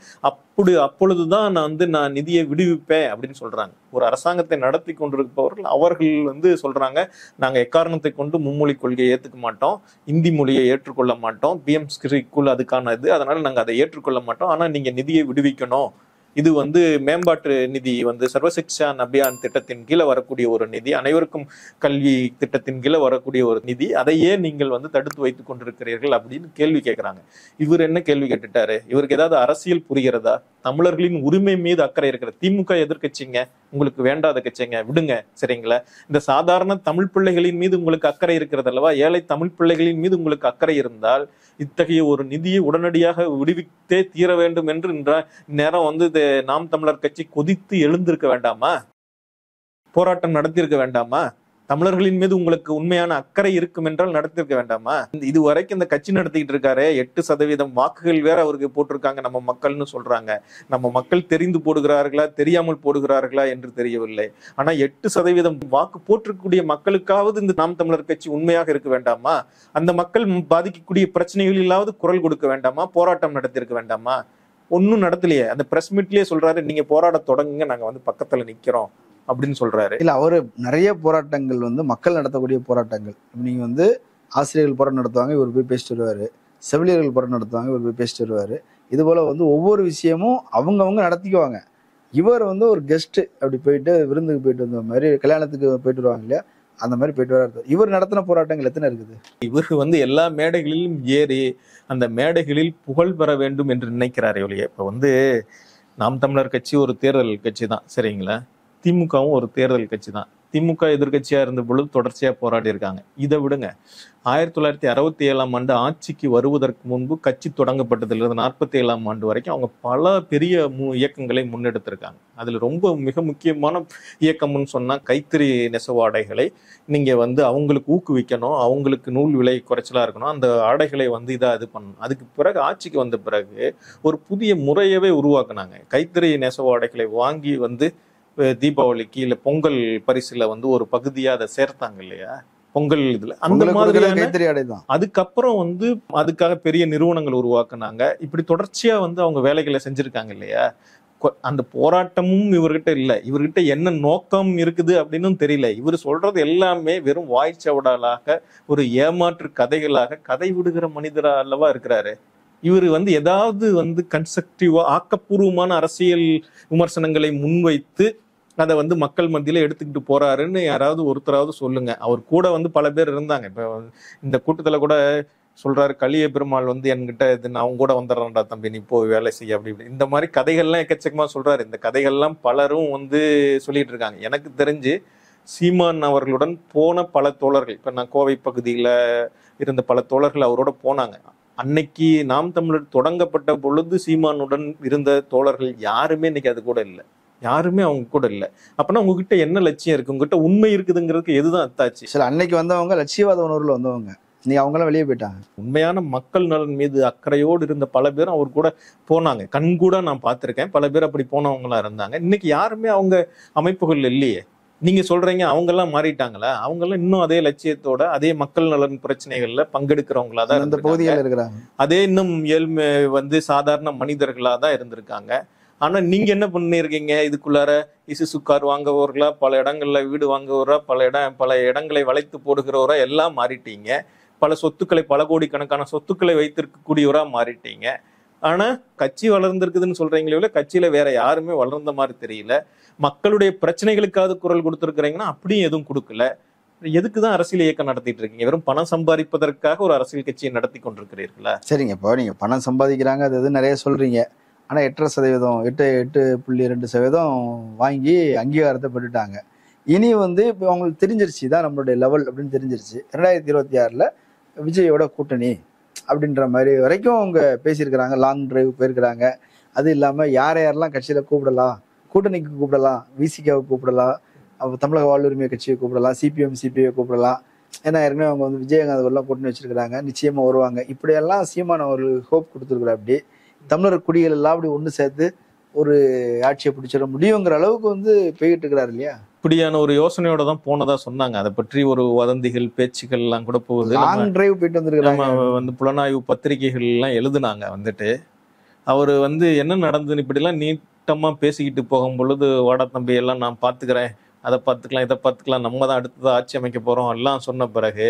அப்பொழுதுதான் நான் நிதியை விடுவிப்பேன் அப்படின்னு சொல்றாங்க. ஒரு அரசாங்கத்தை நடத்தி கொண்டிருப்பவர்கள் அவர்கள் வந்து சொல்றாங்க, நாங்க எக்காரணத்தை கொண்டு மும்மொழி கொள்கையை ஏத்துக்க மாட்டோம், இந்தி மொழியை ஏற்றுக்கொள்ள மாட்டோம், பிஎம் ஸ்கூல் அதுக்கான இது, அதனால நாங்க அதை ஏற்றுக்கொள்ள மாட்டோம், ஆனா நீங்க நிதியை விடுவிக்கணும். இது வந்து மேம்பாட்டு நிதி வந்து சர்வசிக்ஷான் அபியான் திட்டத்தின் கீழே வரக்கூடிய ஒரு நிதி, அனைவருக்கும் கல்வி திட்டத்தின் கீழே வரக்கூடிய ஒரு நிதி, அதையே நீங்கள் வந்து தடுத்து வைத்துக் கொண்டிருக்கிறீர்கள் அப்படின்னு கேள்வி கேட்கிறாங்க. இவர் என்ன கேள்வி கேட்டுட்டாரு? இவருக்கு ஏதாவது அரசியல் புரிகிறதா? தமிழர்களின் உரிமை மீது அக்கறை இருக்கிற திமுக எதிர்கட்சிங்க, உங்களுக்கு வேண்டாத கட்சிங்க, விடுங்க சரிங்களா. இந்த சாதாரண தமிழ் பிள்ளைகளின் மீது உங்களுக்கு அக்கறை இருக்கிறது அல்லவா? ஏழை தமிழ் பிள்ளைகளின் மீது உங்களுக்கு அக்கறை இருந்தால் இத்தகைய ஒரு நிதியை உடனடியாக விடுவித்தே தீர வேண்டும் என்று நேரம் வந்து நாம் தமிழர் கட்சி கொதித்து எழுந்திருக்க வேண்டாமா? போராட்டம் நடத்தியிருக்க வேண்டாமா? தமிழர்களின் மீது உங்களுக்கு உண்மையான அக்கறை இருக்கும் என்றால் நடத்திருக்க வேண்டாமா? இதுவரைக்கும் இந்த கட்சி நடத்திக்கிட்டு இருக்காரு. 8% வாக்குகள் வேற அவருக்கு போட்டிருக்காங்க நம்ம மக்கள்னு சொல்றாங்க. நம்ம மக்கள் தெரிந்து போடுகிறார்களா தெரியாமல் போடுகிறார்களா என்று தெரியவில்லை. ஆனா 8% வாக்கு போட்டிருக்கக்கூடிய மக்களுக்காவது இந்த நாம் தமிழர் கட்சி உண்மையாக இருக்க வேண்டாமா? அந்த மக்கள் பாதிக்கக்கூடிய பிரச்சனைகளிலாவது குரல் கொடுக்க வேண்டாமா? போராட்டம் நடத்திருக்க வேண்டாமா? ஒன்னும் நடத்தலையே. அந்த பிரஸ் மீட்லயே சொல்றாரு, நீங்க போராட தொடங்குங்க, நாங்க வந்து பக்கத்துல நிக்கிறோம் அப்படின்னு சொல்றாரு. இல்ல, அவரு நிறைய போராட்டங்கள் வந்து மக்கள் நடத்தக்கூடிய போராட்டங்கள். நீங்க வந்து ஆசிரியர்கள் போராட்டம் நடத்துவாங்க, இவர் போய் பேசிட்டு வருவாரு. செவிலியர்கள் போராட்டம் நடத்துவாங்க, இவர் போய் பேசிட்டு வருவாரு. இது போல வந்து ஒவ்வொரு விஷயமும் அவங்கவுங்க நடத்திக்குவாங்க. இவர் வந்து ஒரு கெஸ்ட் அப்படி போயிட்டு விருந்துக்கு போயிட்டு வந்த மாதிரி, கல்யாணத்துக்கு போயிட்டு வருவாங்க இல்லையா, அந்த மாதிரி போயிட்டு வர. இவர் நடத்தின போராட்டங்கள் எத்தனை இருக்குது? இவர் வந்து எல்லா மேடைகளிலும் ஏறி அந்த மேடைகளில் புகழ் பெற வேண்டும் என்று நினைக்கிறாரே ஒழிய, இப்ப வந்து நாம் தமிழர் கட்சி ஒரு தேர்தல் கட்சி தான் சரிங்களா, திமுகவும் ஒரு தேர்தல் கட்சி தான். திமுக எதிர்கட்சியா இருந்த பொழுது தொடர்ச்சியா போராடி இருக்காங்க. இதை விடுங்க, 1967 ஆட்சிக்கு வருவதற்கு முன்பு கட்சி தொடங்கப்பட்டதிலிருந்து 47 வரைக்கும் அவங்க பல பெரிய இயக்கங்களை முன்னெடுத்திருக்காங்க. அதுல ரொம்ப மிக முக்கியமான இயக்கம்னு சொன்னா கைத்தறி நெசவாடைகளை நீங்க வந்து அவங்களுக்கு ஊக்குவிக்கணும், அவங்களுக்கு நூல் விலை குறைச்சலா இருக்கணும், அந்த ஆடைகளை வந்து இது பண்ணணும். அதுக்கு பிறகு ஆட்சிக்கு வந்த பிறகு ஒரு புதிய முறையவே உருவாக்குனாங்க. கைத்தறி நெசவாடைகளை வாங்கி வந்து தீபாவளிக்கு இல்ல பொங்கல் பரிசுல வந்து ஒரு பகுதியா அதை சேர்த்தாங்க இல்லையா, பொங்கல் இதுல அந்த மாதிரி. அதுக்கப்புறம் வந்து அதுக்காக பெரிய நிறுவனங்கள் உருவாக்குனாங்க. இப்படி தொடர்ச்சியா வந்து அவங்க வேலைகளை செஞ்சிருக்காங்க இல்லையா. அந்த போராட்டமும் இவர்கிட்ட இல்லை. இவர்கிட்ட என்ன நோக்கம் இருக்குது அப்படின்னு தெரியல. இவர் சொல்றது எல்லாமே வெறும் வாய்ச்சவடாலாக ஒரு ஏமாற்று கதைகளாக கதை விடுகிற மனிதரா அல்லவா இருக்கிறாரு. இவர் வந்து ஏதாவது வந்து கன்ஸ்ட்ரக்டிவா ஆக்கப்பூர்வமான அரசியல் விமர்சனங்களை முன்வைத்து அதை வந்து மக்கள் மத்தியில எடுத்துக்கிட்டு போறாருன்னு யாராவது ஒருத்தராவது சொல்லுங்க. அவர் கூட வந்து பல பேர் இருந்தாங்க. இப்ப இந்த கூட்டத்துல கூட சொல்றாரு, கலிய பெருமாள் வந்து என்கிட்ட அவங்க கூட வந்துடுறான்டா தம்பி, நீ போய் வேலை செய்ய அப்படி இப்படி இந்த மாதிரி கதைகள்லாம் எக்கச்சக்கமா சொல்றாரு. இந்த கதைகள்லாம் பலரும் வந்து சொல்லிட்டு இருக்காங்க. எனக்கு தெரிஞ்சு சீமான் அவர்களுடன் போன பல தோழர்கள், இப்ப நான் கோவை பகுதியில இருந்த பல தோழர்கள் அவரோட போனாங்க. அன்னைக்கு நாம் தமிழர் தொடங்கப்பட்ட பொழுது சீமானுடன் இருந்த தோழர்கள் யாருமே இன்னைக்கு அது கூட இல்லை. யாருமே அவங்க கூட இல்லை. அப்பனா உங்ககிட்ட என்ன லட்சியம் இருக்கு? உங்ககிட்ட உண்மை இருக்குதுங்கிறதுக்கு எதுதான் அத்தாச்சு? சரி, அன்னைக்கு வந்தவங்க லட்சியவாத உணர்வுல வந்தவங்க, நீ அவங்களாம் வெளியே போயிட்டாங்க. உண்மையான மக்கள் நலன் மீது அக்கறையோடு இருந்த பல பேரும் அவர் கூட போனாங்க. கண் கூட நான் பார்த்திருக்கேன். பல பேர் அப்படி போனவங்களா இருந்தாங்க. இன்னைக்கு யாருமே அவங்க அமைப்புகள் இல்லையே. நீங்க சொல்றீங்க அவங்க எல்லாம் மாறிட்டாங்களா? அவங்க எல்லாம் இன்னும் அதே லட்சியத்தோட அதே மக்கள் நலன் பிரச்சனைகள்ல பங்கெடுக்கிறவங்களா தான் அந்த இருந்திருக்காங்க. பகுதியில் இருக்கிறாங்க. அதே இன்னும் ஏழ்மை சாதாரண மனிதர்களா தான் இருந்திருக்காங்க. ஆனா நீங்க என்ன பண்ணிருக்கீங்க? இதுக்குள்ளார இசுசு கார் வாங்குவவர்களா, பல இடங்கள்ல வீடு வாங்குவவரா, பல இடங்களை வளைத்து போடுகிறவரா எல்லாம் மாறிட்டீங்க. பல சொத்துக்களை, பல கோடிக்கணக்கான சொத்துக்களை வைத்திருக்கக்கூடியவரா மாறிட்டீங்க. ஆனா கட்சி வளர்ந்திருக்குதுன்னு சொல்றீங்களே, கட்சியில வேற யாருமே வளர்ந்த மாதிரி தெரியல. மக்களுடைய பிரச்சனைகளுக்காவது குரல் கொடுத்திருக்கிறீங்கன்னா அப்படியும் எதுவும் கொடுக்கல. எதுக்குதான் அரசியல் இயக்கம் நடத்திட்டு இருக்கீங்க? வெறும் பணம் சம்பாதிப்பதற்காக ஒரு அரசியல் கட்சியை நடத்தி கொண்டிருக்கிறீர்களா? சரிங்க, இப்போ நீங்க பணம் சம்பாதிக்கிறாங்க அது நிறைய சொல்றீங்க. ஆனா 8.5% வாங்கி அங்கீகாரத்தை பெற்றுட்டாங்க. இனி இப்போ அவங்களுக்கு தெரிஞ்சிருச்சு தான் நம்மளுடைய லெவல் அப்படின்னு தெரிஞ்சிருச்சு. 2026 விஜயோட கூட்டணி அப்படின்ற மாதிரி வரைக்கும் அவங்க பேசியிருக்கிறாங்க. லாங் டிரைவ் போயிருக்கிறாங்க. அது இல்லாம யாரெல்லாம் கட்சியில கூப்பிடலாம், கூட்டணிக்கு கூப்பிடலாம், விசிகாவை கூப்பிடலாம், தமிழக வாழ்வுரிமை கட்சியை கூப்பிடலாம், சிபிஎம் சிபிஐ கூப்பிடலாம். ஏன்னா ஏற்கனவே அவங்க விஜயகாந்த் அவர்லாம் கூட்டணி வச்சிருக்கிறாங்க, நிச்சயமா வருவாங்க. இப்படியெல்லாம் சீமான் அவர்கள் ஹோப் கொடுத்துருக்குற. அப்படி தமிழர் குடிகள் எல்லாம் அப்படி ஒன்று சேர்த்து ஒரு ஆட்சியை பிடிச்சிட முடியுங்கிற அளவுக்கு போய்கிட்டு இருக்கிறாரு இல்லையா? இப்படியான ஒரு யோசனையோட தான் போனதா சொன்னாங்க. அதை பற்றி ஒரு வதந்திகள், பேச்சுக்கள் எல்லாம் கூட போகுது. லாங் டிரைவ் போயிட்டு வந்திருக்கிறாங்க. புலனாய்வு பத்திரிகைகள் எல்லாம் எழுதுனாங்க. அவரு என்ன நடந்ததுன்னு இப்படிலாம் நீட்டமா பேசிக்கிட்டு போகும் பொழுது, வாடா தம்பி எல்லாம் நான் பாத்துக்கிறேன், அதை பார்த்துக்கலாம், இதை பார்த்துக்கலாம், நம்ம தான் அடுத்ததான் ஆட்சி அமைக்க போறோம் எல்லாம் சொன்ன பிறகு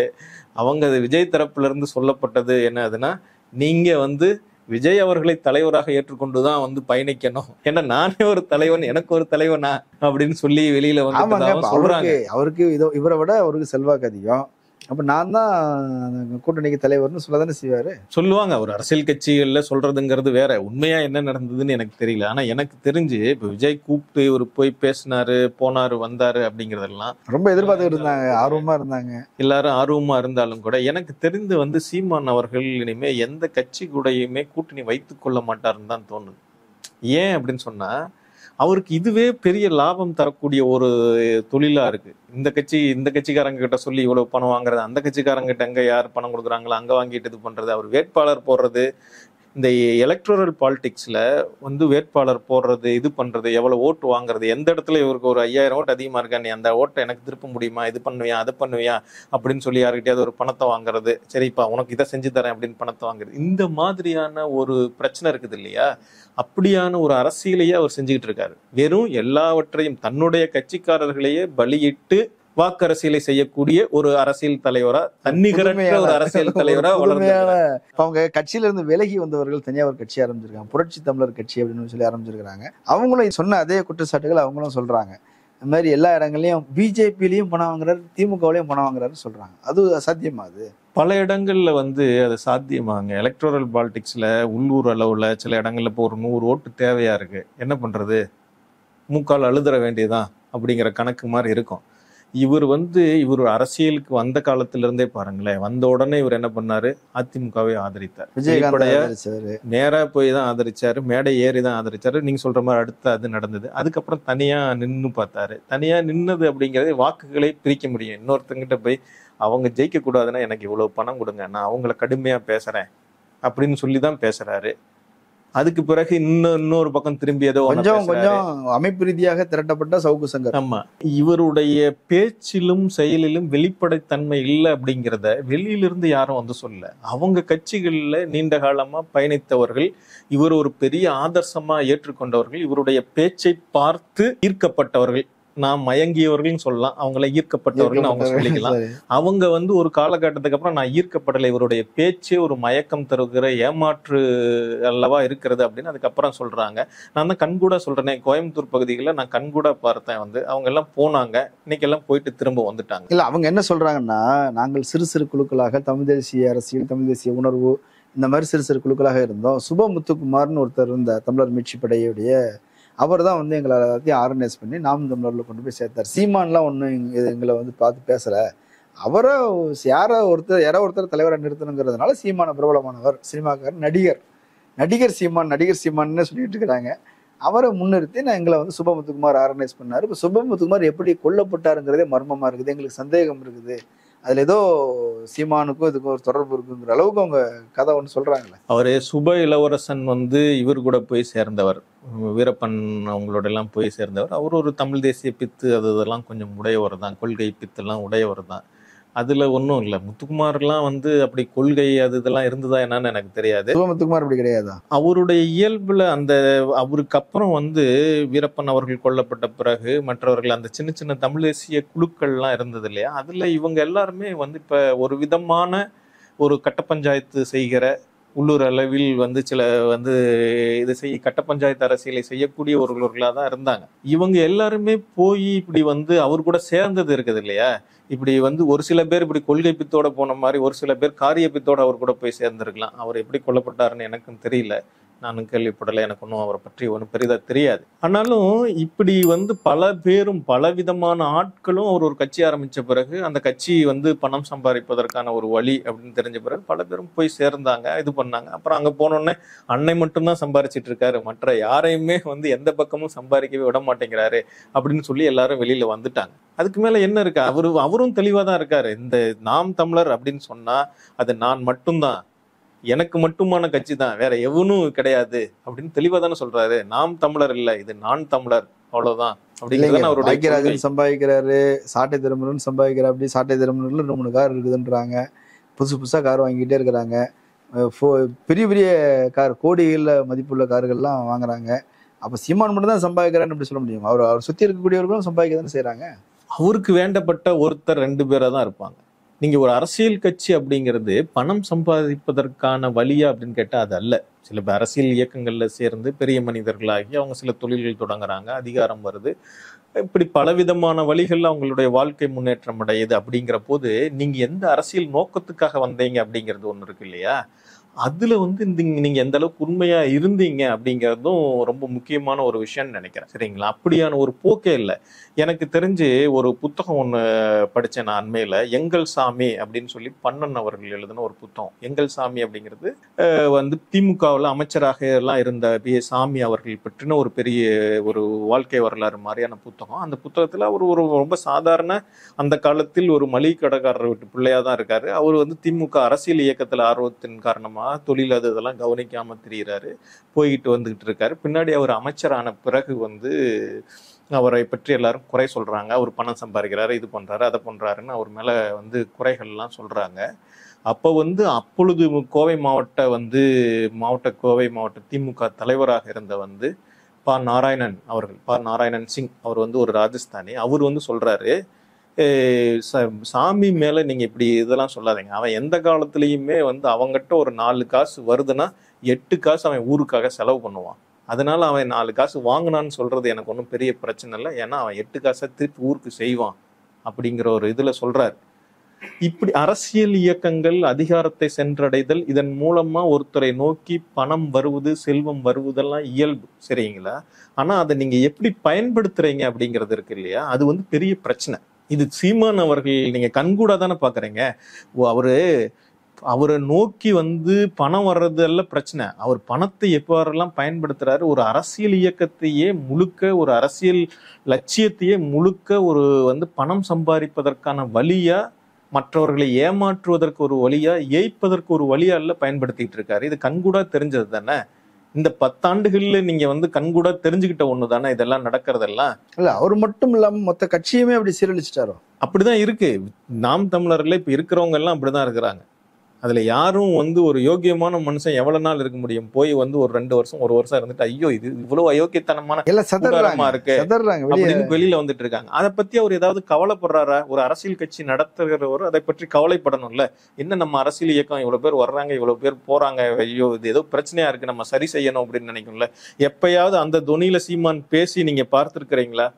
அவங்க விஜய் தரப்புல இருந்து சொல்லப்பட்டது என்னதுன்னா, நீங்க விஜய் அவர்களை தலைவராக ஏற்றுக்கொண்டுதான் பயணிக்கணும். ஏன்னா நானே ஒரு தலைவன், எனக்கு ஒரு தலைவனா அப்படின்னு சொல்லி வெளியில சொல்றாங்க. அவருக்கு இவரை விட அவருக்கு செல்வாக்கு அதிகம். அப்ப நான் தான் கூட்டணிக்கு தலைவர்னு சொல்லதானே செய்வாரு. சொல்லுவாங்க. ஒரு அரசியல் கட்சிகள்ல சொல்றதுங்கிறது வேற. உண்மையா என்ன நடந்ததுன்னு எனக்கு தெரியல. ஆனா எனக்கு தெரிஞ்சு இப்ப விஜய் கூப்பிட்டு இவர் போய் பேசினாரு, போனாரு, வந்தாரு அப்படிங்கறதெல்லாம் ரொம்ப எதிர்பார்த்துட்டு இருந்தாங்க, ஆர்வமா இருந்தாங்க. எல்லாரும் ஆர்வமா இருந்தாலும் கூட எனக்கு தெரிந்து சீமான் அவர்கள் இனிமே எந்த கட்சி கூடயுமே கூட்டணி வைத்துக் கொள்ள மாட்டாருன்னு தான் தோணுது. ஏன் அப்படின்னு சொன்னா, அவருக்கு இதுவே பெரிய லாபம் தரக்கூடிய ஒரு தொழிலா இருக்கு. இந்த கட்சிக்காரங்க கிட்ட சொல்லி இவ்வளவு பணம் வாங்குறது, அந்த கட்சிக்காரங்க கிட்ட எங்க யார் பணம் கொடுக்குறாங்களோ அங்க வாங்கிட்டு இது பண்றது, அவர் வேட்பாளர் போடுறது, இந்த எலக்ட்ரல் பாலிடிக்ஸ்ல வேட்பாளர் போடுறது, இது பண்றது, எவ்வளவு ஓட்டு வாங்குறது, எந்த இடத்துல இவருக்கு ஒரு 5000 ஓட்டு அதிகமா இருக்கா, நீ அந்த ஓட்டை எனக்கு திருப்ப முடியுமா, இது பண்ணுவியா, அதை பண்ணுவியா அப்படின்னு சொல்லி யாருக்கிட்டையாவது ஒரு பணத்தை வாங்குறது, சரிப்பா உனக்கு இதை செஞ்சு தரேன் அப்படின்னு பணத்தை வாங்குறது, இந்த மாதிரியான ஒரு பிரச்சனை இருக்குது இல்லையா? அப்படியான ஒரு அரசியலையே அவர் செஞ்சுக்கிட்டு இருக்காரு. வெறும் எல்லாவற்றையும் தன்னுடைய கட்சிக்காரர்களையே பலியிட்டு வாக்கரசியலை செய்யக்கூடிய ஒரு அரசியல் தலைவரா, தன்னிகரற்ற ஒரு அரசியல் தலைவரா வளர்ந்து அவங்க கட்சியில இருந்து விலகி வந்தவர்கள் தனியா ஒரு கட்சி ஆரம்பிச்சிருக்காங்க, புரட்சி தமிழர் கட்சி அப்படின்னு சொல்லி ஆரம்பிச்சிருக்காங்க. அவங்களும் சொன்ன அதே குற்றச்சாட்டுகள் அவங்களும் சொல்றாங்க. இந்த மாதிரி எல்லா இடங்கள்லயும் பிஜேபிலையும் பணம் வாங்குறாரு, திமுகவிலையும் பணம் வாங்குறாரு சொல்றாங்க. அது சாத்தியமா? அது பல இடங்கள்ல அது சாத்தியமாங்க. எலக்ட்ரல் பாலிடிக்ஸ்ல உள்ளூர் அளவுல சில இடங்கள்ல இப்போ ஒரு 100 ஓட்டு தேவையா இருக்கு, என்ன பண்றது, மூக்கால் அழுதுற வேண்டியதான் அப்படிங்கிற கணக்கு மாதிரி இருக்கும். இவர் இவர் அரசியலுக்கு வந்த காலத்துல இருந்தே பாருங்களேன், வந்த உடனே இவர் என்ன பண்ணாரு, அதிமுகவை ஆதரித்தார். விஜயகாந்த் நேரா போய் தான் ஆதரிச்சாரு, மேடை ஏறி தான் ஆதரிச்சாரு. நீங்க சொல்ற மாதிரி அடுத்து அது நடந்தது. அதுக்கப்புறம் தனியா நின்னு பார்த்தாரு. தனியா நின்னது அப்படிங்கறது வாக்குகளை பிரிக்க முடியும். இன்னொருத்தங்கிட்ட போய் அவங்க ஜெயிக்க கூடாதுன்னா எனக்கு இவ்வளவு பணம் கொடுங்க, நான் அவங்கள கடுமையா பேசுறேன் அப்படின்னு சொல்லிதான் பேசுறாரு. அதுக்கு பிறகு இன்னொரு பக்கம் திரும்பி ஏதோ கொஞ்சம் அமைப்பு ரீதியாக திரட்டப்பட்ட சவுக்கு சங்கர். ஆமா, இவருடைய பேச்சிலும் செயலிலும் வெளிப்படைத்தன்மை இல்லை அப்படிங்கிறத வெளியிலிருந்து யாரும் சொல்ல. அவங்க கட்சிகள்ல நீண்ட காலமா பயணித்தவர்கள், இவர் ஒரு பெரிய ஆதர்சமா ஏற்றுக்கொண்டவர்கள், இவருடைய பேச்சை பார்த்து ஈர்க்கப்பட்டவர்கள், நாம் மயங்கியவர்கள் சொல்லலாம், அவங்கள ஈர்க்கப்பட்டவர்கள் அவங்க சொல்லிக்கலாம். அவங்க ஒரு காலகட்டத்துக்கு அப்புறம் நான் ஈர்க்கப்படலை, இவருடைய பேச்சே ஒரு மயக்கம் தருகிற ஏமாற்று அல்லவா இருக்கிறது அப்படின்னு அதுக்கப்புறம் சொல்றாங்க. நான் தான் கண்கூட சொல்றேனே, கோயம்புத்தூர் பகுதிகளில் நான் கண்கூட பார்த்தேன். அவங்க எல்லாம் போனாங்க, இன்னைக்கு எல்லாம் போயிட்டு திரும்ப வந்துட்டாங்க. இல்ல அவங்க என்ன சொல்றாங்கன்னா, நாங்கள் சிறு சிறு குழுக்களாக தமிழ் தேசிய அரசியல், தமிழ் தேசிய உணர்வு, இந்த மாதிரி சிறு சிறு குழுக்களாக இருந்தோம். சுபமுத்துக்குமார்னு ஒருத்தர் இருந்த தமிழர் மீட்சி படையுடைய அவர் தான் எங்களை எல்லாத்தையும் ஆர்கனைஸ் பண்ணி நாம் தமிழர்ல கொண்டு போய் சேர்த்தார். சீமான்லாம் ஒன்றும் எங்களை பார்த்து பேசல, அவரை யாரோ ஒருத்தர் தலைவரை நிறுத்தணுங்கிறதுனால சீமான பிரபலமானவர், சினிமாக்காரர், நடிகர் சீமான்னு சொல்லிட்டு இருக்கிறாங்க. அவரை முன்னிறுத்தி நான் எங்களை சுபமுத்துக்குமார் ஆர்கனைஸ் பண்ணாரு. இப்போ சுபமுத்துக்குமார் எப்படி கொல்லப்பட்டாருங்கிறதே மர்மமா இருக்குது, எங்களுக்கு சந்தேகம் இருக்குது அதுல ஏதோ சீமானுக்கும் இதுக்கும் ஒரு தொடர்பு இருக்குங்கிற அளவுக்கு அவங்க கதை ஒன்று சொல்றாங்கல்ல. அவரு சுப இளவரசன் வந்து இவர் கூட போய் சேர்ந்தவர், வீரப்பன் அவங்களோட எல்லாம் போய் சேர்ந்தவர். அவர் ஒரு தமிழ் தேசிய பித்து அதெல்லாம் கொஞ்சம் உடையவர் தான், கொள்கை பித்தெல்லாம் உடையவர் தான். அதுல ஒன்றும் இல்லை. முத்துக்குமார்லாம் வந்து அப்படி கொள்கை அது இதெல்லாம் இருந்ததா என்னன்னு எனக்கு தெரியாது. சிவமுத்துக்குமார் அப்படி கிடையாதா? அவருடைய இயல்புல அந்த அவருக்கு அப்புறம் வந்து வீரப்பன் அவர்கள் கொல்லப்பட்ட பிறகு மற்றவர்கள் அந்த சின்ன சின்ன தமிழ் தேசிய குழுக்கள்லாம் இருந்தது இல்லையா, அதுல இவங்க எல்லாருமே வந்து இப்ப ஒரு விதமான ஒரு கட்ட பஞ்சாயத்து செய்கிற உள்ளூர் அளவில் வந்து சில வந்து கட்ட பஞ்சாயத்து அரசியலை செய்யக்கூடியவர்களாக தான் இருந்தாங்க. இவங்க எல்லாருமே போய் இப்படி வந்து அவர் கூட சேர்ந்தது இருக்குது இல்லையா, இப்படி வந்து ஒரு சில பேர் இப்படி கொள்கை பித்தோட போன மாதிரி ஒரு சில பேர் காரிய பித்தோட அவர் கூட போய் சேர்ந்திருக்கலாம். அவர் எப்படி கொல்லப்பட்டாருன்னு எனக்கும் தெரியல, நானும் கேள்விப்படலை, எனக்கு ஒன்றும் அவரை பற்றி ஒன்றும் பெரிதா தெரியாது. ஆனாலும் இப்படி வந்து பல பேரும் பலவிதமான ஆட்களும் அவர் ஒரு கட்சி ஆரம்பிச்ச பிறகு அந்த கட்சி வந்து பணம் சம்பாதிப்பதற்கான ஒரு வழி அப்படின்னு தெரிஞ்ச பிறகு பல பேரும் போய் சேர்ந்தாங்க, இது பண்ணாங்க. அப்புறம் அங்க போனோடனே அன்னை மட்டும்தான் சம்பாரிச்சிட்டு இருக்காரு, மற்ற யாரையுமே வந்து எந்த பக்கமும் சம்பாதிக்கவே விட மாட்டேங்கிறாரு அப்படின்னு சொல்லி எல்லாரும் வெளியில வந்துட்டாங்க. அதுக்கு மேல என்ன இருக்கு, அவரும் தெளிவா தான் இருக்காரு. இந்த நாம் தமிழர் அப்படின்னு சொன்னா அது நான் மட்டும்தான், எனக்கு மட்டுமான கட்சி தான், வேற எவனும் கிடையாது அப்படின்னு தெளிவா தானே சொல்றாரு. நாம் தமிழர் இல்ல, இது நான் தமிழர், அவ்வளவுதான் அப்படிங்கிறது அவருடைய. சம்பாதிக்கிறாரு, சாட்டை திருமணம் சம்பாதிக்கிறார். அப்படி சாட்டை திருமணம்ல 2-3 கார் இருக்குதுன்றாங்க, புதுசா கார் வாங்கிட்டே இருக்கிறாங்க, பெரிய பெரிய கார் கோடிகள்ல மதிப்புள்ள கார்கள்லாம் வாங்குறாங்க. அப்ப சீமான் மட்டும் தான் சம்பாதிக்கிறான்னு எப்படி சொல்ல முடியும்? அவர் சுத்தி இருக்கக்கூடியவர்களும் சம்பாதிக்க தானே செய்யறாங்க. அவருக்கு வேண்டப்பட்ட ஒருத்தர் 2 பேரா தான் இருப்பாங்க. நீங்க ஒரு அரசியல் கட்சி அப்படிங்கிறது பணம் சம்பாதிப்பதற்கான வழியா அப்படின்னு கேட்டா அது அல்ல. சில அரசியல் இயக்கங்கள்ல சேர்ந்து பெரிய மனிதர்களாகி அவங்க சில தொழில்கள் தொடங்குறாங்க, அதிகாரம் வருது, இப்படி பலவிதமான வழிகள்ல அவங்களுடைய வாழ்க்கை முன்னேற்றம் அடையுது. அப்படிங்கிற போது நீங்க எந்த அரசியல் நோக்கத்துக்காக வந்தீங்க அப்படிங்கிறது ஒண்ணு இருக்கு இல்லையா, அதுல வந்து நீங்க எந்த அளவுக்கு உண்மையா இருந்தீங்க அப்படிங்கிறதும் ரொம்ப முக்கியமான ஒரு விஷயம்னு நினைக்கிறேன். சரிங்களா, அப்படியான ஒரு போக்கே இல்லை. எனக்கு தெரிஞ்சு ஒரு புத்தகம் ஒண்ணு படிச்சேன் நான் அண்மையில, எங்கள் சாமி அப்படின்னு சொல்லி பண்ணன் அவர்கள் எழுதின ஒரு புத்தகம். எங்கள் சாமி அப்படிங்கிறது வந்து திமுகவில் அமைச்சராக எல்லாம் இருந்த பி. சாமி அவர்கள் பற்றின ஒரு பெரிய ஒரு வாழ்க்கை வரலாறு மாதிரியான புத்தகம். அந்த புத்தகத்துல அவர் ஒரு ரொம்ப சாதாரண அந்த காலத்தில் ஒரு மளிகை கடைக்காரர் வீட்டு பிள்ளையா தான் இருக்காரு. அவர் வந்து திமுக அரசியல் இயக்கத்துல ஆர்வத்தின் காரணமா தொழில் அது இதெல்லாம் கவனிக்காம திரியிறாரு, போய்கிட்டு வந்துகிட்டு இருக்காரு. பின்னாடி அவர் அமைச்சரான பிறகு வந்து அவரை பற்றி எல்லாரும் குறை சொல்றாங்க, அவர் பணம் சம்பாதிக்கிறாரு, இது பண்றாரு, அதை பண்றாருன்னு அவர் மேல வந்து குறைகள்லாம் சொல்றாங்க. அப்போ வந்து அப்பொழுது கோவை மாவட்ட திமுக தலைவராக இருந்த வந்து ப. நாராயணன் அவர்கள், ப. நாராயணன் சிங், அவர் வந்து ஒரு ராஜஸ்தானி. அவர் வந்து சொல்றாரு, சாமி மேல நீங்க இப்படி இதெல்லாம் சொல்லாதீங்க, அவன் எந்த காலத்திலயுமே வந்து அவங்ககிட்ட ஒரு 4 காசு வருதுன்னா 8 காசு அவன் ஊருக்காக செலவு பண்ணுவான், அதனால அவன் 4 காசு வாங்கினான்னு சொல்றது எனக்கு ஒன்றும் பெரிய பிரச்சனை இல்லை, ஏன்னா அவன் 8 காசை திருப்பி ஊருக்கு செய்வான் அப்படிங்கிற ஒரு இதுல சொல்றாரு. இப்படி அரசியல் இயக்கங்கள் அதிகாரத்தை சென்றடைதல், இதன் மூலமா ஒருத்தரை நோக்கி பணம் வருவது, செல்வம் வருவதெல்லாம் இயல்பு, சரிங்களா. ஆனா அதை நீங்க எப்படி பயன்படுத்துறீங்க அப்படிங்கிறது இருக்கு இல்லையா, அது வந்து பெரிய பிரச்சனை. இது சீமான் அவர்கள் நீங்க கண்கூடா தானே பாக்குறீங்க. அவரை நோக்கி வந்து பணம் வர்றதல்ல பிரச்சனை, அவர் பணத்தை எவ்வாறெல்லாம் பயன்படுத்துறாரு, ஒரு அரசியல் இயக்கத்தையே முழுக்க, ஒரு அரசியல் லட்சியத்தையே முழுக்க ஒரு வந்து பணம் சம்பாதிப்பதற்கான வழியா, மற்றவர்களை ஏமாற்றுவதற்கு ஒரு வழியா, ஏய்ப்பதற்கு ஒரு வழியா இல்ல பயன்படுத்திட்டு இருக்காரு. இது கண்கூடா தெரிஞ்சது தானே. இந்த 10 ஆண்டுகள்ல நீங்க வந்து கண்கூடா தெரிஞ்சுக்கிட்ட ஒண்ணு தானே இதெல்லாம் நடக்கிறதெல்லாம். இல்ல அவர் மட்டும் இல்லாம மொத்த கட்சியுமே அப்படி சீரழிச்சிட்டாரோ. அப்படிதான் இருக்கு. நாம் தமிழர்ல இப்ப இருக்கிறவங்க எல்லாம் அப்படிதான் இருக்கிறாங்க. அதுல யாரும் வந்து ஒரு யோக்கியமான மனுஷன் எவ்வளவு நாள் இருக்க முடியும்? போய் வந்து ஒரு 2 வருஷம் 1 வருஷம் இருந்துட்டு ஐயோ இது இவ்வளவு அயோக்கியத்தனமான இருக்கு அப்படின்னு வெளியில வந்துட்டு இருக்காங்க. அதை பத்தி அவர் ஏதாவது கவலைப்படுறாரா? ஒரு அரசியல் கட்சி நடத்துகிறவர் அதை பற்றி கவலைப்படணும்ல. என்ன நம்ம அரசியல் இயக்கம் இவ்வளவு பேர் வர்றாங்க, இவ்வளவு பேர் போறாங்க, ஐயோ இது ஏதோ பிரச்சனையா இருக்கு, நம்ம சரி செய்யணும் அப்படின்னு நினைக்கும்ல. எப்பயாவது அந்த தொனியில சீமான் பேசி நீங்க பார்த்திருக்கிறீங்களா?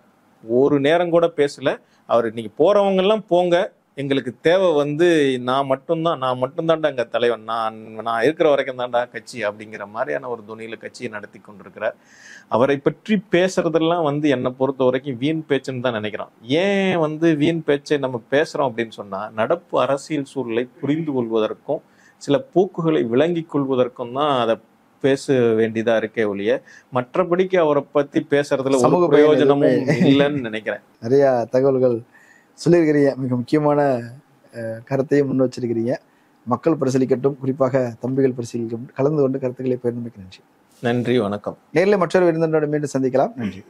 ஒரு நேரம் கூட பேசல. அவர் நீங்க போறவங்க எல்லாம் போங்க, எங்களுக்கு தேவை வந்து நான் மட்டும்தான்டா எங்க தலைவன், நான் இருக்கிற வரைக்கும் தான்டா கட்சி அப்படிங்கிற மாதிரியான ஒரு துணியில கட்சியை நடத்தி கொண்டிருக்கிறார். அவரை பற்றி பேசுறதெல்லாம் வந்து என்னை பொறுத்த வரைக்கும் வீண் பேச்சுன்னு தான் நினைக்கிறோம். ஏன் வந்து வீண் பேச்சை நம்ம பேசுறோம் அப்படின்னு சொன்னா, நடப்பு அரசியல் சூழலை புரிந்து கொள்வதற்கும் சில போக்குகளை விளங்கி கொள்வதற்கும் தான் அதை பேச வேண்டியதா இருக்கே ஒழிய மற்றபடிக்கு அவரை பத்தி பேசுறதுல ஒரு பிரயோஜனமும் இல்லைன்னு நினைக்கிறேன். நிறைய தகவல்கள் சொல்லியிருக்கிறீங்க, மிக முக்கியமான கருத்தையும் முன் வச்சிருக்கிறீங்க. மக்கள் பரிசீலிக்கட்டும், குறிப்பாக தம்பிகள் பரிசீலிக்கட்டும். கலந்து கொண்டு கருத்துக்களை பகிர்ந்தமைக்கு நன்றி. நன்றி, வணக்கம். நேரில் மற்றொரு விருந்தினரோடு மீண்டும் சந்திக்கலாம். நன்றி.